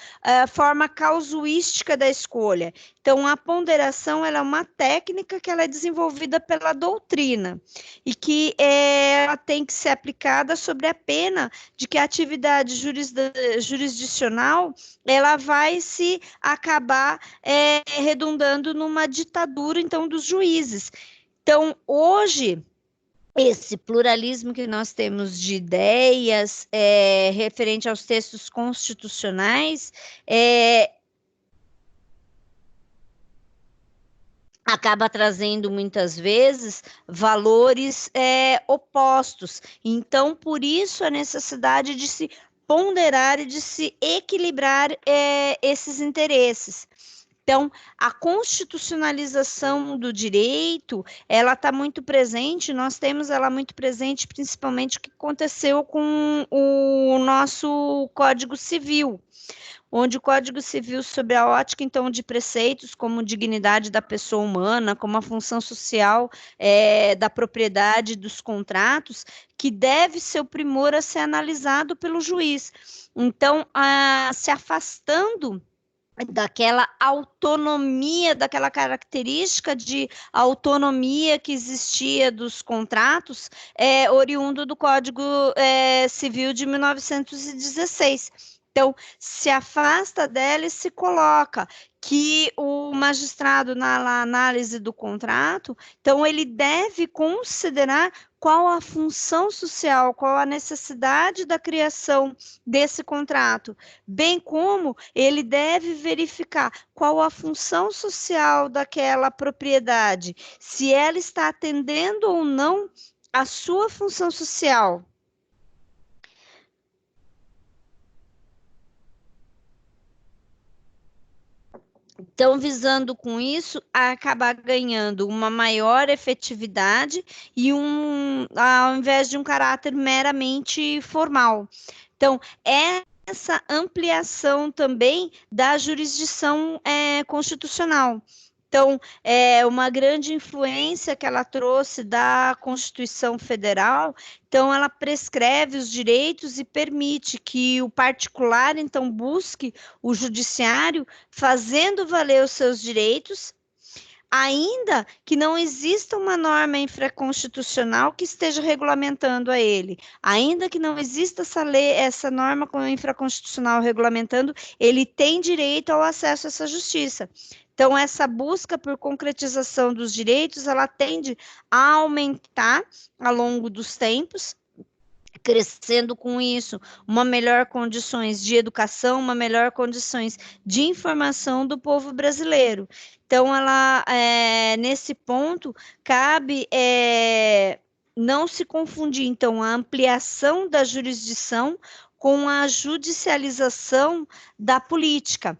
forma casuística da escolha. Então, a ponderação, ela é uma técnica que ela é desenvolvida pela doutrina e que ela tem que ser aplicada sobre a pena de que a atividade jurisdicional ela vai se acabar redundando numa ditadura, então, dos juízes. Então, hoje, esse pluralismo que nós temos de ideias referente aos textos constitucionais acaba trazendo muitas vezes valores opostos. Então, por isso a necessidade de se ponderar e de se equilibrar esses interesses. Então, a constitucionalização do direito, ela está muito presente, nós temos ela muito presente, principalmente o que aconteceu com o nosso Código Civil, onde o Código Civil, sob a ótica, então, de preceitos como dignidade da pessoa humana, como a função social da propriedade dos contratos, que deve ser o primor a ser analisado pelo juiz. Então, se afastando daquela autonomia, daquela característica de autonomia que existia dos contratos, oriundo do Código Civil de 1916. Então, se afasta dela e se coloca que o magistrado, na análise do contrato, então ele deve considerar qual a função social, qual a necessidade da criação desse contrato, bem como ele deve verificar qual a função social daquela propriedade, se ela está atendendo ou não a sua função social. Então, visando com isso, acabar ganhando uma maior efetividade e ao invés de um caráter meramente formal. Então, essa ampliação também da jurisdição constitucional. Então, uma grande influência que ela trouxe da Constituição Federal, então ela prescreve os direitos e permite que o particular, então, busque o judiciário fazendo valer os seus direitos, ainda que não exista uma norma infraconstitucional que esteja regulamentando a ele, ainda que não exista essa lei, essa norma infraconstitucional regulamentando, ele tem direito ao acesso a essa justiça. Então, essa busca por concretização dos direitos, ela tende a aumentar ao longo dos tempos, crescendo com isso, uma melhor condições de educação, uma melhor condições de informação do povo brasileiro. Então, ela, nesse ponto, cabe não se confundir, então, a ampliação da jurisdição com a judicialização da política.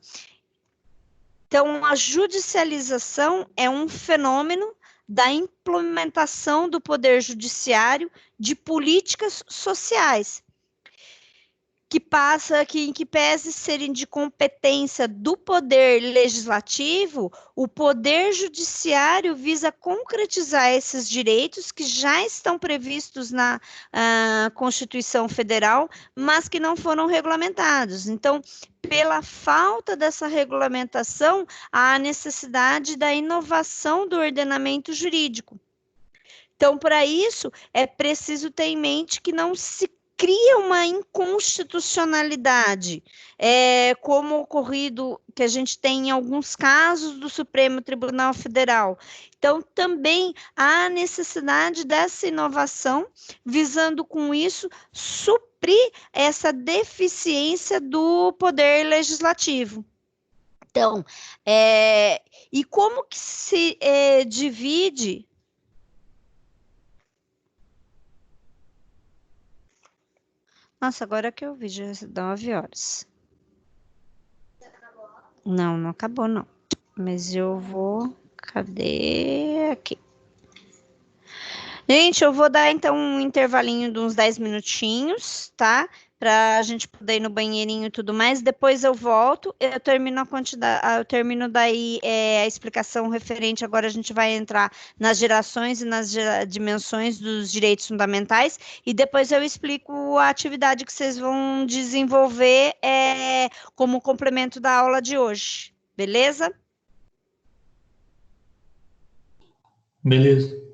Então, a judicialização é um fenômeno da implementação do poder judiciário de políticas sociais, em que pese serem de competência do poder legislativo, o poder judiciário visa concretizar esses direitos que já estão previstos na Constituição Federal, mas que não foram regulamentados. Então, pela falta dessa regulamentação, há a necessidade da inovação do ordenamento jurídico. Então, para isso, é preciso ter em mente que não se cria uma inconstitucionalidade, como ocorrido que a gente tem em alguns casos do Supremo Tribunal Federal. Então, também há necessidade dessa inovação, visando com isso suprir essa deficiência do poder legislativo. Então, e como que se divide? Nossa, agora que eu vi, já dá 9 horas. Não, não acabou, não. Mas eu vou... Cadê? Aqui. Gente, eu vou dar, então, um intervalinho de uns 10 minutinhos, tá? Para a gente poder ir no banheirinho e tudo mais. Depois eu volto, eu termino a quantidade, eu termino daí a explicação referente. Agora a gente vai entrar nas gerações e nas dimensões dos direitos fundamentais. E depois eu explico a atividade que vocês vão desenvolver como complemento da aula de hoje. Beleza? Beleza.